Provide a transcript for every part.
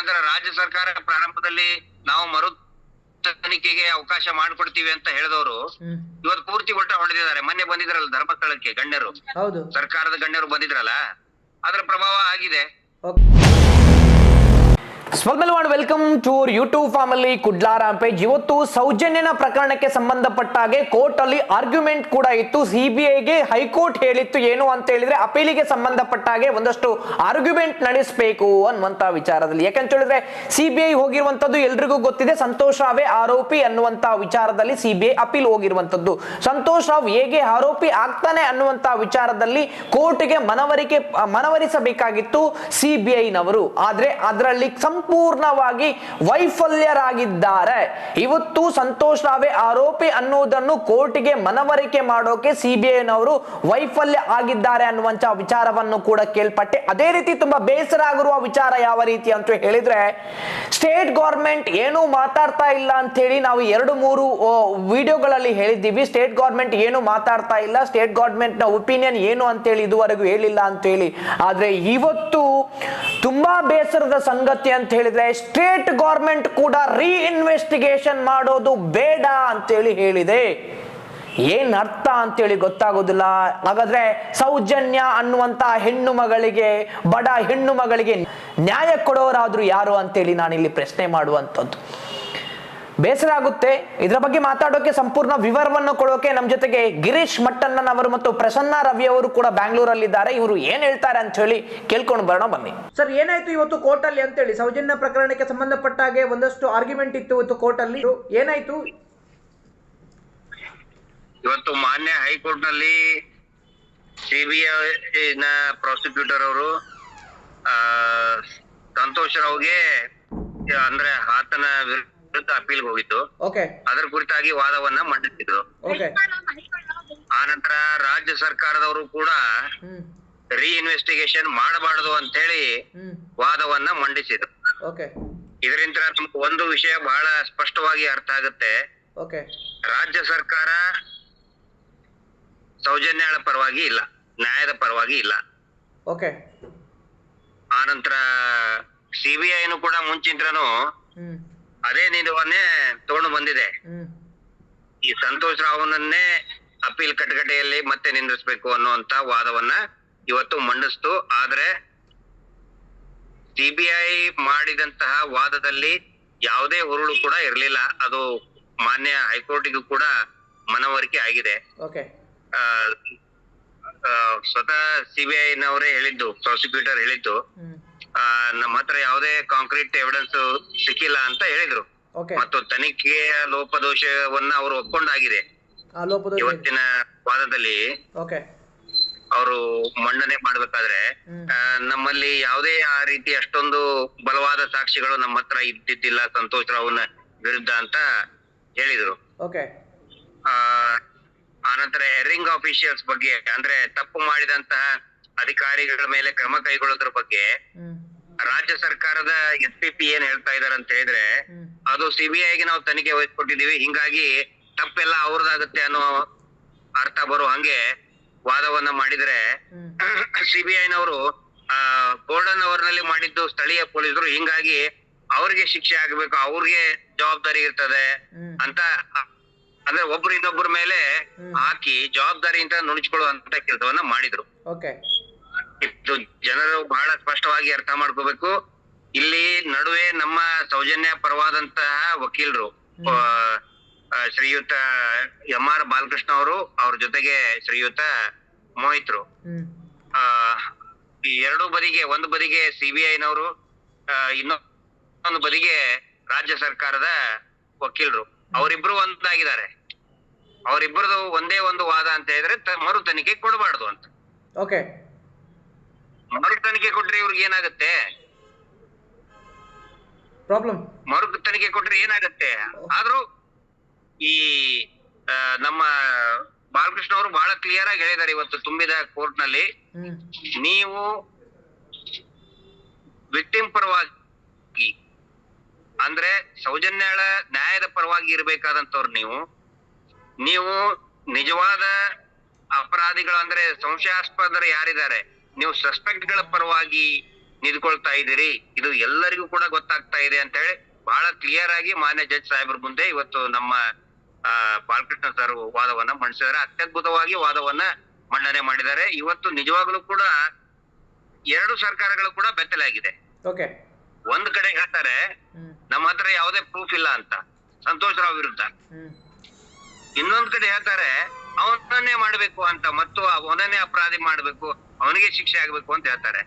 ಆನಂತರ ರಾಜ್ಯ ಸರ್ಕಾರ ಪ್ರಾರಂಭದಲ್ಲಿ ನಾವು ಮರು ತನಿಖೆಗೆ ಅವಕಾಶ ಮಾಡಿಕೊಡ್ತೀವಿ ಅಂತ ಹೇಳಿದವರು ಇವತ್ತು ಪೂರ್ತಿ ಹೊಡೆದಿದ್ದಾರೆ. ಮೊನ್ನೆ ಬಂದಿದ್ರಲ್ಲ ಧರ್ಮಸ್ಥಳಕ್ಕೆ ಗಣ್ಯರು, ಸರ್ಕಾರದ ಗಣ್ಯರು ಬಂದಿದ್ರಲ್ಲ, ಅದರ ಪ್ರಭಾವ ಆಗಿದೆ. Welcome to YouTube family Kudla rampage. ಇವತ್ತು ಸೌಜನ್ಯನ ಪ್ರಕರಣಕ್ಕೆ ಸಂಬಂಧಪಟ್ಟ ಹಾಗೆ ಕೋರ್ಟ್ ಅಲ್ಲಿ ಆರ್ಗ್ಯುಮೆಂಟ್ ಕೂಡ ಇತ್ತು. ಸಿಬಿಐಗೆ ಹೈಕೋರ್ಟ್ ಹೇಳಿತ್ತು ಏನು ಅಂತ ಹೇಳಿದ್ರೆ ಅಪೀಲಿಗೆ ಸಂಬಂಧಪಟ್ಟ ಹಾಗೆ ಒಂದಷ್ಟು ಆರ್ಗ್ಯುಮೆಂಟ್ ನಡೆಸಬೇಕು ಅನ್ನುವಂತ ವಿಚಾರದಲ್ಲಿ. ಯಾಕಂತ ಹೇಳಿದ್ರೆ ಸಿಬಿಐ ಹೋಗಿರುವಂತದ್ದು ಎಲ್ರಿಗೂ ಗೊತ್ತಿದೆ, ಸಂತೋಷ್ ರಾವೇ ಆರೋಪಿ ಅನ್ನುವಂತ ವಿಚಾರದಲ್ಲಿ ಸಿಬಿಐ ಅಪೀಲ್ ಹೋಗಿರುವಂತದ್ದು. ಸಂತೋಷ್ ರಾವ್ ಹೇಗೆ ಆರೋಪಿ ಆಗ್ತಾನೆ ಅನ್ನುವಂತ ವಿಚಾರದಲ್ಲಿ ಕೋರ್ಟ್ಗೆ ಮನವರಿಸಬೇಕಾಗಿತ್ತು ಸಿಬಿಐನವರು. ಆದ್ರೆ ಅದರಲ್ಲಿ ಸಂಪೂರ್ಣವಾಗಿ ವೈಫಲ್ಯರಾಗಿದ್ದಾರೆ. ಇವತ್ತು ಸಂತೋಷ್ ರಾವೇ ಆರೋಪಿ ಅನ್ನುವುದನ್ನು ಕೋರ್ಟ್ಗೆ ಮನವರಿಕೆ ಮಾಡೋಕೆ ಸಿಬಿಐನವರು ವೈಫಲ್ಯ ಆಗಿದ್ದಾರೆ ಅನ್ನುವಂತ ವಿಚಾರವನ್ನು ಕೂಡ ಕೇಳ್ಪಟ್ಟೆ. ಅದೇ ರೀತಿ ತುಂಬಾ ಬೇಸರ ಆಗಿರುವ ವಿಚಾರ ಯಾವ ರೀತಿ ಅಂತ ಹೇಳಿದ್ರೆ, ಸ್ಟೇಟ್ ಗವರ್ಮೆಂಟ್ ಏನು ಮಾತಾಡ್ತಾ ಇಲ್ಲ ಅಂತ ಹೇಳಿ ನಾವು 2-3 ವಿಡಿಯೋಗಳಲ್ಲಿ ಹೇಳಿದ್ದೀವಿ. ಸ್ಟೇಟ್ ಗವರ್ಮೆಂಟ್ ಏನು ಮಾತಾಡ್ತಾ ಇಲ್ಲ, ಸ್ಟೇಟ್ ಗವರ್ಮೆಂಟ್ ನ ಒಪಿನಿಯನ್ ಏನು ಅಂತ ಹೇಳಿ ಇದುವರೆಗೂ ಹೇಳಿಲ್ಲ ಅಂತ ಹೇಳಿ. ಆದ್ರೆ ಇವತ್ತು ತುಂಬಾ ಬೇಸರದ ಸಂಗತಿ ಅಂತ ಹೇಳಿದ್ರೆ, ಸ್ಟೇಟ್ ಗವರ್ಮೆಂಟ್ ಕೂಡ ರೀಇನ್ವೆಸ್ಟಿಗೇಷನ್ ಮಾಡೋದು ಬೇಡ ಅಂತೇಳಿ ಹೇಳಿದೆ. ಏನ್ ಅರ್ಥ ಅಂತೇಳಿ ಗೊತ್ತಾಗೋದಿಲ್ಲ. ಹಾಗಾದ್ರೆ ಸೌಜನ್ಯ ಅನ್ನುವಂತ ಹೆಣ್ಣು ಮಗಳಿಗೆ, ಬಡ ಹೆಣ್ಣು ಮಗಳಿಗೆ ನ್ಯಾಯ ಕೊಡೋರಾದ್ರೂ ಯಾರು ಅಂತೇಳಿ ನಾನಿಲ್ಲಿ ಪ್ರಶ್ನೆ ಮಾಡುವಂಥದ್ದು. ಬೇಸರ ಆಗುತ್ತೆ. ಇದರ ಬಗ್ಗೆ ಮಾತಾಡೋಕೆ, ಸಂಪೂರ್ಣ ವಿವರವನ್ನು ಕೊಡೋಕೆ ನಮ್ಮ ಜೊತೆಗೆ ಗಿರೀಶ್ ಮಟ್ಟಣ್ಣನ್ ಅವರು ಮತ್ತು ಪ್ರಸನ್ನ ರವಿ ಅವರು ಕೂಡ ಬ್ಯಾಂಗ್ಳೂರಲ್ಲಿದ್ದಾರೆ. ಇವರು ಏನ್ ಹೇಳ್ತಾರೆ ಅಂತ ಹೇಳಿ ಕೇಳ್ಕೊಂಡು ಬರೋಣ ಬನ್ನಿ. ಸರ್, ಏನಾಯ್ತು ಇವತ್ತು ಕೋರ್ಟ್ ಅಲ್ಲಿ ಅಂತ ಹೇಳಿ? ಸೌಜನ್ಯ ಪ್ರಕರಣಕ್ಕೆ ಸಂಬಂಧಪಟ್ಟ ಹಾಗೆ ಒಂದಷ್ಟು ಆರ್ಗ್ಯುಮೆಂಟ್ ಇತ್ತು ಇವತ್ತು ಕೋರ್ಟ್ ಅಲ್ಲಿ, ಏನಾಯ್ತು ಇವತ್ತು? ಮಾನ್ಯ ಹೈಕೋರ್ಟ್ ನಲ್ಲಿ ಸಿಬಿಐ ನ ಪ್ರಾಸಿಕ್ಯೂಟರ್ ಅವರು ಸಂತೋಷ್ ರಾವ್ಗೆ ಅಂದ್ರೆ ಆತನ ಅಪೀಲ್ ಹೋಗಿದ್ದು, ಅದರ ಕುರಿತಾಗಿ ವಾದವನ್ನ ಮಂಡಿಸಿದ್ರು. ಆನಂತರ ರಾಜ್ಯ ಸರ್ಕಾರದವರು ಕೂಡ ರೀಇನ್ವೆಸ್ಟಿಗೇಷನ್ ಮಾಡಬಾರದು ಅಂತ ಹೇಳಿ ವಾದವನ್ನ ಮಂಡಿಸಿದ್ರು. ಇದರಿಂದ ನಮ್ಗೆ ಒಂದು ವಿಷಯ ಬಹಳ ಸ್ಪಷ್ಟವಾಗಿ ಅರ್ಥ ಆಗುತ್ತೆ. ರಾಜ್ಯ ಸರ್ಕಾರ ಸೌಜನ್ಯಳ ಪರವಾಗಿ ಇಲ್ಲ, ನ್ಯಾಯದ ಪರವಾಗಿ ಇಲ್ಲ. ಆನಂತರ ಸಿಬಿಐನು ಕೂಡ ಮುಂಚಿಂತ್ರನು ಅದೇ ನಿಲುವನ್ನೇ ತಗೊಂಡು ಬಂದಿದೆ. ಈ ಸಂತೋಷ್ ರಾವ್ನನ್ನೇ ಅಪೀಲ್ ಕಟಕಟೆಯಲ್ಲಿ ಮತ್ತೆ ನಿಂದಿಸಬೇಕು ಅನ್ನುವಂತ ವಾದವನ್ನ ಇವತ್ತು ಮಂಡಿಸ್ತು. ಆದ್ರೆ ಸಿಬಿಐ ಮಾಡಿದಂತಹ ವಾದದಲ್ಲಿ ಯಾವುದೇ ಹುರುಳು ಕೂಡ ಇರಲಿಲ್ಲ. ಅದು ಮಾನ್ಯ ಹೈಕೋರ್ಟಿಗೂ ಕೂಡ ಮನವರಿಕೆ ಆಗಿದೆ. ಸ್ವತಃ ಸಿಬಿಐನವರೇ ಹೇಳಿದ್ದು, ಪ್ರಾಸಿಕ್ಯೂಟರ್ ಹೇಳಿದ್ದು, ನಮ್ಮ ಹತ್ರ ಯಾವುದೇ ಕಾಂಕ್ರೀಟ್ ಎವಿಡೆನ್ಸ್ ಸಿಕ್ಕಿಲ್ಲ ಅಂತ ಹೇಳಿದ್ರು. ಮತ್ತು ತನಿಖೆಯ ಲೋಪದೋಷವನ್ನ ಅವರು ಒಪ್ಕೊಂಡಾಗಿದೆ. ಇವತ್ತಿನ ವಾದದಲ್ಲಿ ಅವರು ಮಂಡನೆ ಮಾಡ್ಬೇಕಾದ್ರೆ ನಮ್ಮಲ್ಲಿ ಯಾವುದೇ ಆ ರೀತಿ ಅಷ್ಟೊಂದು ಬಲವಾದ ಸಾಕ್ಷಿಗಳು ನಮ್ಮ ಹತ್ರ ಇದ್ದಿದ್ದಿಲ್ಲ ಸಂತೋಷ್ ರಾವ್ನ ವಿರುದ್ಧ ಅಂತ ಹೇಳಿದ್ರು. ಆನಂತರ ಹೆರಿಂಗ್ ಆಫೀಷಿಯಲ್ಸ್ ಬಗ್ಗೆ, ಅಂದ್ರೆ ತಪ್ಪು ಮಾಡಿದಂತಹ ಅಧಿಕಾರಿಗಳ ಮೇಲೆ ಕ್ರಮ ಕೈಗೊಳ್ಳೋದ್ರ ಬಗ್ಗೆ ರಾಜ್ಯ ಸರ್ಕಾರದ SPP ಏನ್ ಹೇಳ್ತಾ ಇದಾರೆ ಅಂತ ಹೇಳಿದ್ರೆ, ಅದು ಸಿಬಿಐಗೆ ನಾವು ತನಿಖೆ ವಹಿಸ್ಕೊಟ್ಟಿದೀವಿ, ಹಿಂಗಾಗಿ ತಪ್ಪೆಲ್ಲ ಅವ್ರದಾಗುತ್ತೆ ಅನ್ನೋ ಅರ್ಥ ಬರೋ ಹಂಗೆ ವಾದವನ್ನ ಮಾಡಿದ್ರೆ, ಸಿಬಿಐನವರು ಗೋಲ್ಡನ್ ಅವರ್ ನಲ್ಲಿ ಮಾಡಿದ್ದು ಸ್ಥಳೀಯ ಪೊಲೀಸರು, ಹಿಂಗಾಗಿ ಅವ್ರಿಗೆ ಶಿಕ್ಷೆ ಆಗ್ಬೇಕು, ಅವ್ರಿಗೆ ಜವಾಬ್ದಾರಿ ಇರ್ತದೆ ಅಂತ, ಅಂದ್ರೆ ಒಬ್ರು ಇನ್ನೊಬ್ಬರ ಮೇಲೆ ಹಾಕಿ ಜವಾಬ್ದಾರಿಯಿಂದ ನುಣುಚಿಕೊಳ್ಳುವಂತ ಕೆಲಸವನ್ನ ಮಾಡಿದ್ರು. ಇದು ಜನರು ಬಹಳ ಸ್ಪಷ್ಟವಾಗಿ ಅರ್ಥ ಮಾಡ್ಕೋಬೇಕು. ಇಲ್ಲಿ ನಡುವೆ ನಮ್ಮ ಸೌಜನ್ಯ ಪರವಾದಂತಹ ವಕೀಲರು ಶ್ರೀಯುತ MR ಬಾಲಕೃಷ್ಣ ಅವರು, ಅವ್ರ ಜೊತೆಗೆ ಶ್ರೀಯುತ ಮೋಹಿತ್ರು, ಈ ಎರಡೂ ಬದಿಗೆ, ಒಂದು ಬದಿಗೆ ಸಿಬಿಐನವರು, ಇನ್ನೊಂದು ಬದಿಗೆ ರಾಜ್ಯ ಸರ್ಕಾರದ ವಕೀಲರು, ಅವರಿಬ್ರು ಒಂದಾಗಿದ್ದಾರೆ. ಅವರಿಬ್ಬರದು ಒಂದೇ ಒಂದು ವಾದ ಅಂತ ಹೇಳಿದ್ರೆ ಮರು ತನಿಖೆ ಕೊಡಬಾರ್ದು ಅಂತ. ಮರು ತನಿಖೆ ಕೊಟ್ರೆ ಇವ್ರಿಗೆ ಏನಾಗುತ್ತೆ? ಮರು ತನಿಖೆ ಕೊಟ್ರೆ ಏನಾಗುತ್ತೆ? ಆದ್ರೂ ಈ ನಮ್ಮ ಬಾಲಕೃಷ್ಣ ಅವರು ಬಹಳ ಕ್ಲಿಯರ್ ಆಗಿ ಹೇಳಿದ್ದಾರೆ ಇವತ್ತು ತುಂಬಿದ ಕೋರ್ಟ್ ನಲ್ಲಿ, ನೀವು ವಿಕ್ಟಿಮ್ ಪರವಾಗಿ, ಅಂದ್ರೆ ಸೌಜನ್ಯಳ ನ್ಯಾಯದ ಪರವಾಗಿ ಇರ್ಬೇಕಾದಂತವ್ರು ನೀವು ನಿಜವಾದ ಅಪರಾಧಿಗಳು, ಅಂದ್ರೆ ಸಂಶಯಾಸ್ಪದರು ಯಾರಿದ್ದಾರೆ, ನೀವು ಸಸ್ಪೆಕ್ಟ್ ಗಳ ಪರವಾಗಿ ನಿಂತ್ಕೊಳ್ತಾ ಇದ್ದೀರಿ, ಇದು ಎಲ್ಲರಿಗೂ ಕೂಡ ಗೊತ್ತಾಗ್ತಾ ಇದೆ ಅಂತ ಹೇಳಿ ಬಹಳ ಕ್ಲಿಯರ್ ಆಗಿ ಮಾನ್ಯ ಜಡ್ಜ್ ಸಾಹೇಬ್ರ ಮುಂದೆ ಇವತ್ತು ನಮ್ಮ ಬಾಲಕೃಷ್ಣ ಸರ್ ವಾದವನ್ನ ಮಂಡಿಸಿದ್ದಾರೆ. ಅತ್ಯದ್ಭುತವಾಗಿ ವಾದವನ್ನ ಮಂಡನೆ ಮಾಡಿದ್ದಾರೆ. ಇವತ್ತು ನಿಜವಾಗ್ಲೂ ಕೂಡ ಎರಡು ಸರ್ಕಾರಗಳು ಕೂಡ ಬೆತ್ತಲಾಗಿದೆ. ಒಂದ್ ಕಡೆ ಹೇಳ್ತಾರೆ ನಮ್ಮ ಹತ್ರ ಯಾವುದೇ ಪ್ರೂಫ್ ಇಲ್ಲ ಅಂತ ಸಂತೋಷ್ ರಾವ್ ವಿರುದ್ಧ, ಇನ್ನೊಂದ್ ಕಡೆ ಹೇಳ್ತಾರೆ ಅವನನ್ನೇ ಮಾಡ್ಬೇಕು ಅಂತ ಮತ್ತು ಅವನನ್ನೇ ಅಪರಾಧಿ ಮಾಡ್ಬೇಕು, ಅವನಿಗೆ ಶಿಕ್ಷೆ ಆಗ್ಬೇಕು ಅಂತ ಹೇಳ್ತಾರೆ.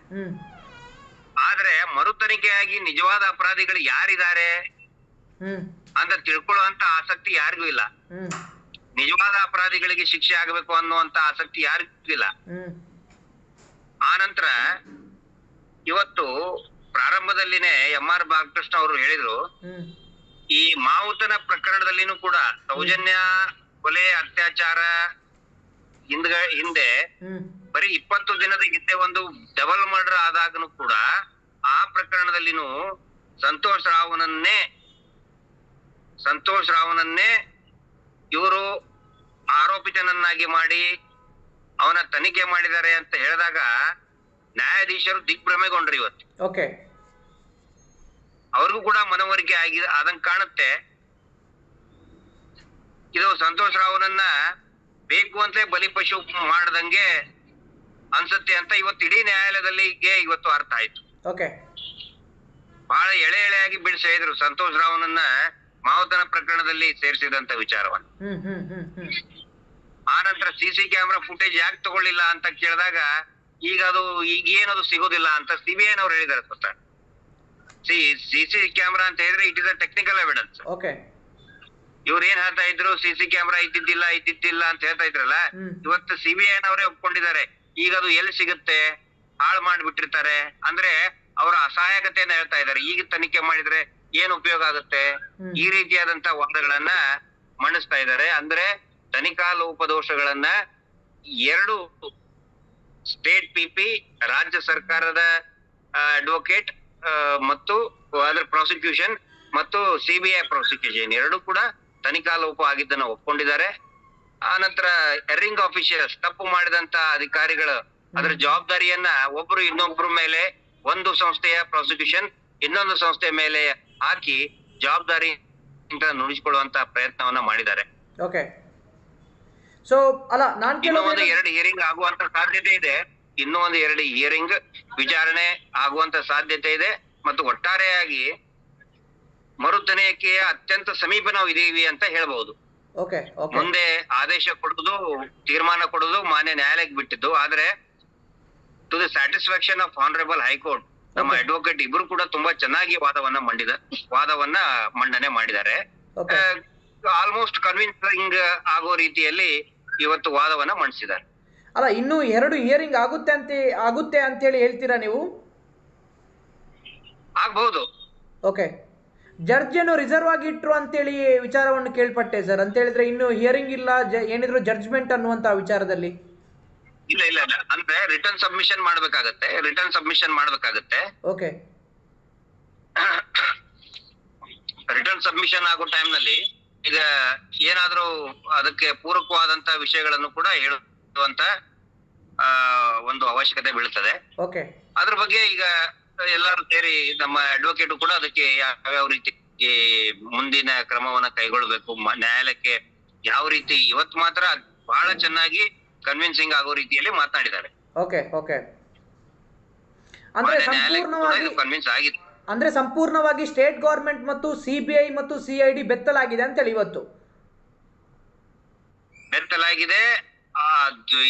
ಆದ್ರೆ ಮರು ತನಿಖೆಯಾಗಿ ನಿಜವಾದ ಅಪರಾಧಿಗಳು ಯಾರಿದ್ದಾರೆ ಅಂತ ತಿಳ್ಕೊಳ್ಳುವಂತ ಆಸಕ್ತಿ ಯಾರಿಗೂ ಇಲ್ಲ. ನಿಜವಾದ ಅಪರಾಧಿಗಳಿಗೆ ಶಿಕ್ಷೆ ಆಗ್ಬೇಕು ಅನ್ನುವಂತ ಆಸಕ್ತಿ ಯಾರಿಗೂ ಇಲ್ಲ. ಆನಂತರ ಇವತ್ತು ಪ್ರಾರಂಭದಲ್ಲಿನೇ MR ಬಾಲಕೃಷ್ಣ ಅವರು ಹೇಳಿದ್ರು, ಈ ಮಾವುತನ ಪ್ರಕರಣದಲ್ಲಿನೂ ಕೂಡ ಸೌಜನ್ಯ ಕೊಲೆ ಅತ್ಯಾಚಾರ ಹಿಂದೆ ಬರೀ 20 ದಿನದ ಹಿಂದೆ ಒಂದು ಡಬಲ್ ಮರ್ಡರ್ ಆದಾಗನು ಕೂಡ ಆ ಪ್ರಕರಣದಲ್ಲಿನೂ ಸಂತೋಷ್ ರಾವ್ನನ್ನೇ ಇವರು ಆರೋಪಿತನನ್ನಾಗಿ ಮಾಡಿ ಅವನ ತನಿಖೆ ಮಾಡಿದ್ದಾರೆ ಅಂತ ಹೇಳಿದಾಗ ನ್ಯಾಯಾಧೀಶರು ದಿಗ್ಭ್ರಮೆಗೊಂಡ್ರು. ಇವತ್ತು ಅವ್ರಿಗೂ ಕೂಡ ಮನವರಿಕೆ ಆದಂಗ್ ಕಾಣುತ್ತೆ. ಇದು ಸಂತೋಷ್ ರಾವ್ನನ್ನ ಬೇಕು ಅಂತಲೇ ಬಲಿಪಶು ಮಾಡದಂಗೆ ಅನ್ಸುತ್ತೆ ಅಂತ ಇವತ್ತು ಇಡೀ ನ್ಯಾಯಾಲಯದಲ್ಲಿ ಇವತ್ತು ಅರ್ಥ ಆಯ್ತು. ಬಹಳ ಎಳೆಯಾಗಿ ಬಿಡಿಸಿ ಹೇಳಿದ್ರು ಸಂತೋಷ್ ರಾವ್ನನ್ನ ಮಾವುತನ ಪ್ರಕರಣದಲ್ಲಿ ಸೇರಿಸಿದಂತ ವಿಚಾರವನ್ನು. ಆನಂತರ CC ಕ್ಯಾಮ್ರಾ ಫುಟೇಜ್ ಯಾಕೆ ತಗೊಳ್ಳಿಲ್ಲ ಅಂತ ಕೇಳಿದಾಗ ಈಗೇನದು ಸಿಗೋದಿಲ್ಲ ಅಂತ CBI-ನವ್ರು ಹೇಳಿದ್ದಾರೆ. ಗೊತ್ತಾ, CC ಕ್ಯಾಮ್ರಾ ಅಂತ ಹೇಳಿದ್ರೆ it is a technical evidence. ಇವ್ರು ಏನ್ ಹೇಳ್ತಾ ಇದ್ರು, CC ಕ್ಯಾಮ್ರಾ ಇದ್ದಿದ್ದಿಲ್ಲ ಅಂತ ಹೇಳ್ತಾ ಇದ್ರಲ್ಲ, ಇವತ್ತು CBI-ನವರೇ ಒಪ್ಕೊಂಡಿದ್ದಾರೆ. ಈಗ ಅದು ಎಲ್ಲಿ ಸಿಗುತ್ತೆ, ಹಾಳು ಮಾಡ್ಬಿಟ್ಟಿರ್ತಾರೆ ಅಂದ್ರೆ ಅವರ ಅಸಹಾಯಕತೆಯನ್ನ ಹೇಳ್ತಾ ಇದ್ದಾರೆ. ಈಗ ತನಿಖೆ ಮಾಡಿದ್ರೆ ಏನ್ ಉಪಯೋಗ ಆಗುತ್ತೆ, ಈ ರೀತಿಯಾದಂತ ವಾದಗಳನ್ನ ಮಂಡಿಸ್ತಾ ಇದ್ದಾರೆ. ಅಂದ್ರೆ ತನಿಖಾ ಲೋಪದೋಷಗಳನ್ನ ಎರಡು ಸ್ಟೇಟ್ PP, ರಾಜ್ಯ ಸರ್ಕಾರದ ಅಡ್ವೊಕೇಟ್ ಮತ್ತು ಅದರ ಪ್ರಾಸಿಕ್ಯೂಷನ್ ಮತ್ತು CBI ಪ್ರಾಸಿಕ್ಯೂಷನ್ ಎರಡು ಕೂಡ ತನಿಖಾ ಲೋಪ ಆಗಿದ್ದನ್ನ ಒಪ್ಕೊಂಡಿದ್ದಾರೆ. ಆನಂತರ ಎರ್ರಿಂಗ್ ಆಫೀಷಿಯಲ್ಸ್ ತಪ್ಪು ಮಾಡಿದಂತ ಅಧಿಕಾರಿಗಳು ಅದರ ಜವಾಬ್ದಾರಿಯನ್ನ ಒಬ್ರು ಇನ್ನೊಬ್ರ ಮೇಲೆ, ಒಂದು ಸಂಸ್ಥೆಯ ಪ್ರಾಸಿಕ್ಯೂಷನ್ ಇನ್ನೊಂದು ಸಂಸ್ಥೆಯ ಮೇಲೆ ಹಾಕಿ ಜವಾಬ್ದಾರಿ ನುಡಿಸಿಕೊಳ್ಳುವಂತ ಪ್ರಯತ್ನವನ್ನ ಮಾಡಿದ್ದಾರೆ. ಇನ್ನೂ ಒಂದು 2 ಹಿಯರಿಂಗ್ ಆಗುವಂತ ಸಾಧ್ಯತೆ ಇದೆ. ಇನ್ನೂ ಒಂದು 2 ಹಿಯರಿಂಗ್ ವಿಚಾರಣೆ ಆಗುವಂತ ಸಾಧ್ಯತೆ ಇದೆ. ಮತ್ತು ಒಟ್ಟಾರೆಯಾಗಿ ಮರು ತನಿಖೆಯ ಅತ್ಯಂತ ಸಮೀಪ ನಾವು ಇದೀವಿ ಅಂತ ಹೇಳ್ಬಹುದು. ಮುಂದೆ ಆದೇಶ ಕೊಡುವುದು, ತೀರ್ಮಾನ ಕೊಡುವುದು ಮಾನ್ಯ ನ್ಯಾಯಾಲಯಕ್ಕೆ ಬಿಟ್ಟಿದ್ದು. ಆದ್ರೆ to the satisfaction of honourable high court ನಮ್ಮ ಅಡ್ವೊಕೇಟ್ ಇಬ್ರು ಕೂಡ ತುಂಬಾ ಚೆನ್ನಾಗಿ ವಾದವನ್ನ ಮಂಡನೆ ಮಾಡಿದ್ದಾರೆ. ಆಲ್ಮೋಸ್ಟ್ ಕನ್ವಿನ್ಸಿಂಗ್ ಆಗೋ ರೀತಿಯಲ್ಲಿ ಇವತ್ತು ವಾದವನ್ನ ಮಂಡಿಸಿದ್ದಾರೆ. ಇನ್ನು 2 ಹಿಯರಿಂಗ್ ಆಗುತ್ತೆ ಅಂತ ಹೇಳಿ ಹೇಳ್ತೀರಾ ನೀವು? ಆಗ್ಬಹುದು. ಜಡ್ಜ್ ಏನು ರಿಸರ್ವ್ ಆಗಿ ಇಟ್ರು ಅಂತೇಳಿ ವಿಚಾರವನ್ನು ಕೇಳ್ಪಟ್ಟೆ ಸರ್. ಅಂತ ಹೇಳಿದ್ರೆ ಇನ್ನು ಹಿಯರಿಂಗ್ ಇಲ್ಲ, ಏನಿದ್ರು ಜಡ್ಜ್ಮೆಂಟ್ ಅನ್ನುವಂತ ವಿಚಾರದಲ್ಲಿ? ಇಲ್ಲ ಅಂದ್ರೆ ರಿಟರ್ನ್ ಸಬ್ಮಿಷನ್ ಮಾಡ್ಬೇಕಾಗತ್ತೆ. ರಿಟರ್ನ್ ಸಬ್ಮಿಷನ್ ಆಗೋ ಟೈಮ್ ನಲ್ಲಿ ಈಗ ಏನಾದ್ರೂ ಅದಕ್ಕೆ ಪೂರಕವಾದಂತ ವಿಷಯಗಳನ್ನು ಕೂಡ ಹೇಳುವಂತ ಒಂದು ಅವಶ್ಯಕತೆ ಬೀಳ್ತದೆ. ಅದ್ರ ಬಗ್ಗೆ ಈಗ ಎಲ್ಲರೂ ಸೇರಿ ನಮ್ಮ ಅಡ್ವೊಕೇಟ್ ಕೂಡ ಅದಕ್ಕೆ ಯಾವ ರೀತಿ ಮುಂದಿನ ಕ್ರಮವನ್ನ ಕೈಗೊಳ್ಬೇಕು, ನ್ಯಾಯಾಲಯಕ್ಕೆ ಯಾವ ರೀತಿ, ಇವತ್ತು ಮಾತ್ರ ಬಹಳ ಚೆನ್ನಾಗಿ ಕನ್ವಿನ್ಸಿಂಗ್ ಆಗೋ ರೀತಿಯಲ್ಲಿ ಮಾತನಾಡಿದ್ದಾರೆ. ಅಂದ್ರೆ ಸಂಪೂರ್ಣವಾಗಿ ಸ್ಟೇಟ್ ಗವರ್ಮೆಂಟ್ ಮತ್ತು CBI ಮತ್ತು CID ಬೆತ್ತಲಾಗಿದೆ ಅಂತ ಹೇಳಿ ಇವತ್ತು ಬೆತ್ತಲಾಗಿದೆ.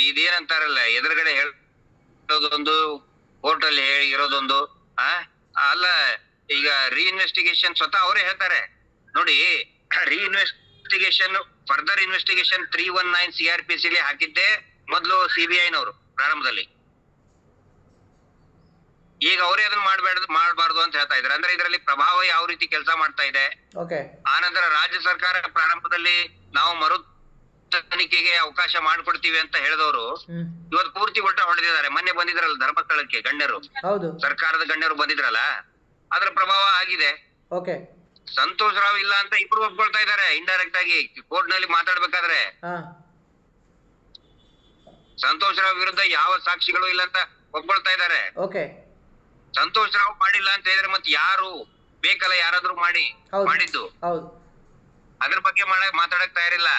ಇದೇನಂತಾರಲ್ಲ, ಎದುರುಗಡೆ ಹೇಳೋದೊಂದು, ಕೋರ್ಟ್ ಅಲ್ಲಿ ಇರೋದೊಂದು. ಅಲ್ಲ, ಈಗ ರೀಇನ್ವೆಸ್ಟಿಗೇಷನ್ ಸ್ವತಃ ಅವರೇ ಹೇಳ್ತಾರೆ ನೋಡಿ. ಫರ್ದರ್ ಇನ್ವೆಸ್ಟಿಗೇಷನ್ 319 CRPC ಹಾಕಿದ್ದೆ ಮೊದಲು CBI-ನವರು ಪ್ರಾರಂಭದಲ್ಲಿ. ಈಗ ಅವರೇ ಅದನ್ನ ಮಾಡಬಾರ್ದು ಅಂತ ಹೇಳ್ತಾ ಇದ್ದಾರೆ. ಅಂದ್ರೆ ಇದರಲ್ಲಿ ಪ್ರಭಾವ ಯಾವ ರೀತಿ ಕೆಲಸ ಮಾಡ್ತಾ ಇದೆ. ಆನಂತರ ರಾಜ್ಯ ಸರ್ಕಾರ ಪ್ರಾರಂಭದಲ್ಲಿ ನಾವು ಮರು ತನಿಖೆಗೆ ಅವಕಾಶ ಮಾಡ್ಕೊಡ್ತೀವಿ ಅಂತ ಹೇಳಿದವರು ಇವತ್ತು ಪೂರ್ತಿ ಹೊಡೆದಿದ್ದಾರೆ. ಮೊನ್ನೆ ಬಂದಿದ್ರಲ್ಲ ಧರ್ಮಸ್ಥಳಕ್ಕೆ ಗಣ್ಯರು, ಸರ್ಕಾರದ ಗಣ್ಯರು ಬಂದಿದ್ರಲ್ಲ, ಅದ್ರ ಪ್ರಭಾವ ಆಗಿದೆ. ಸಂತೋಷ್ ರಾವ್ ಇಲ್ಲ ಅಂತ ಇಬ್ರು ಒಪ್ಕೊಳ್ತಾ ಇದ್ದಾರೆ ಇಂಡೈರೆಕ್ಟ್ ಆಗಿ ಕೋರ್ಟ್ ನಲ್ಲಿ ಮಾತಾಡ್ಬೇಕಾದ್ರೆ. ಸಂತೋಷ್ ರಾವ್ ವಿರುದ್ಧ ಯಾವ ಸಾಕ್ಷಿಗಳು ಇಲ್ಲ ಅಂತ ಒಪ್ಕೊಳ್ತಾ ಇದ್ದಾರೆ. ಸಂತೋಷ್ ರಾವ್ ಮಾಡಿಲ್ಲ ಅಂತ ಹೇಳಿದ್ರೆ ಮತ್ತೆ ಯಾರು ಬೇಕಲ್ಲ, ಯಾರಾದ್ರೂ ಮಾಡಿದ್ದು ಅದ್ರ ಬಗ್ಗೆ ಮಾತಾಡಕ್ ತಯಾರಿಲ್ಲ.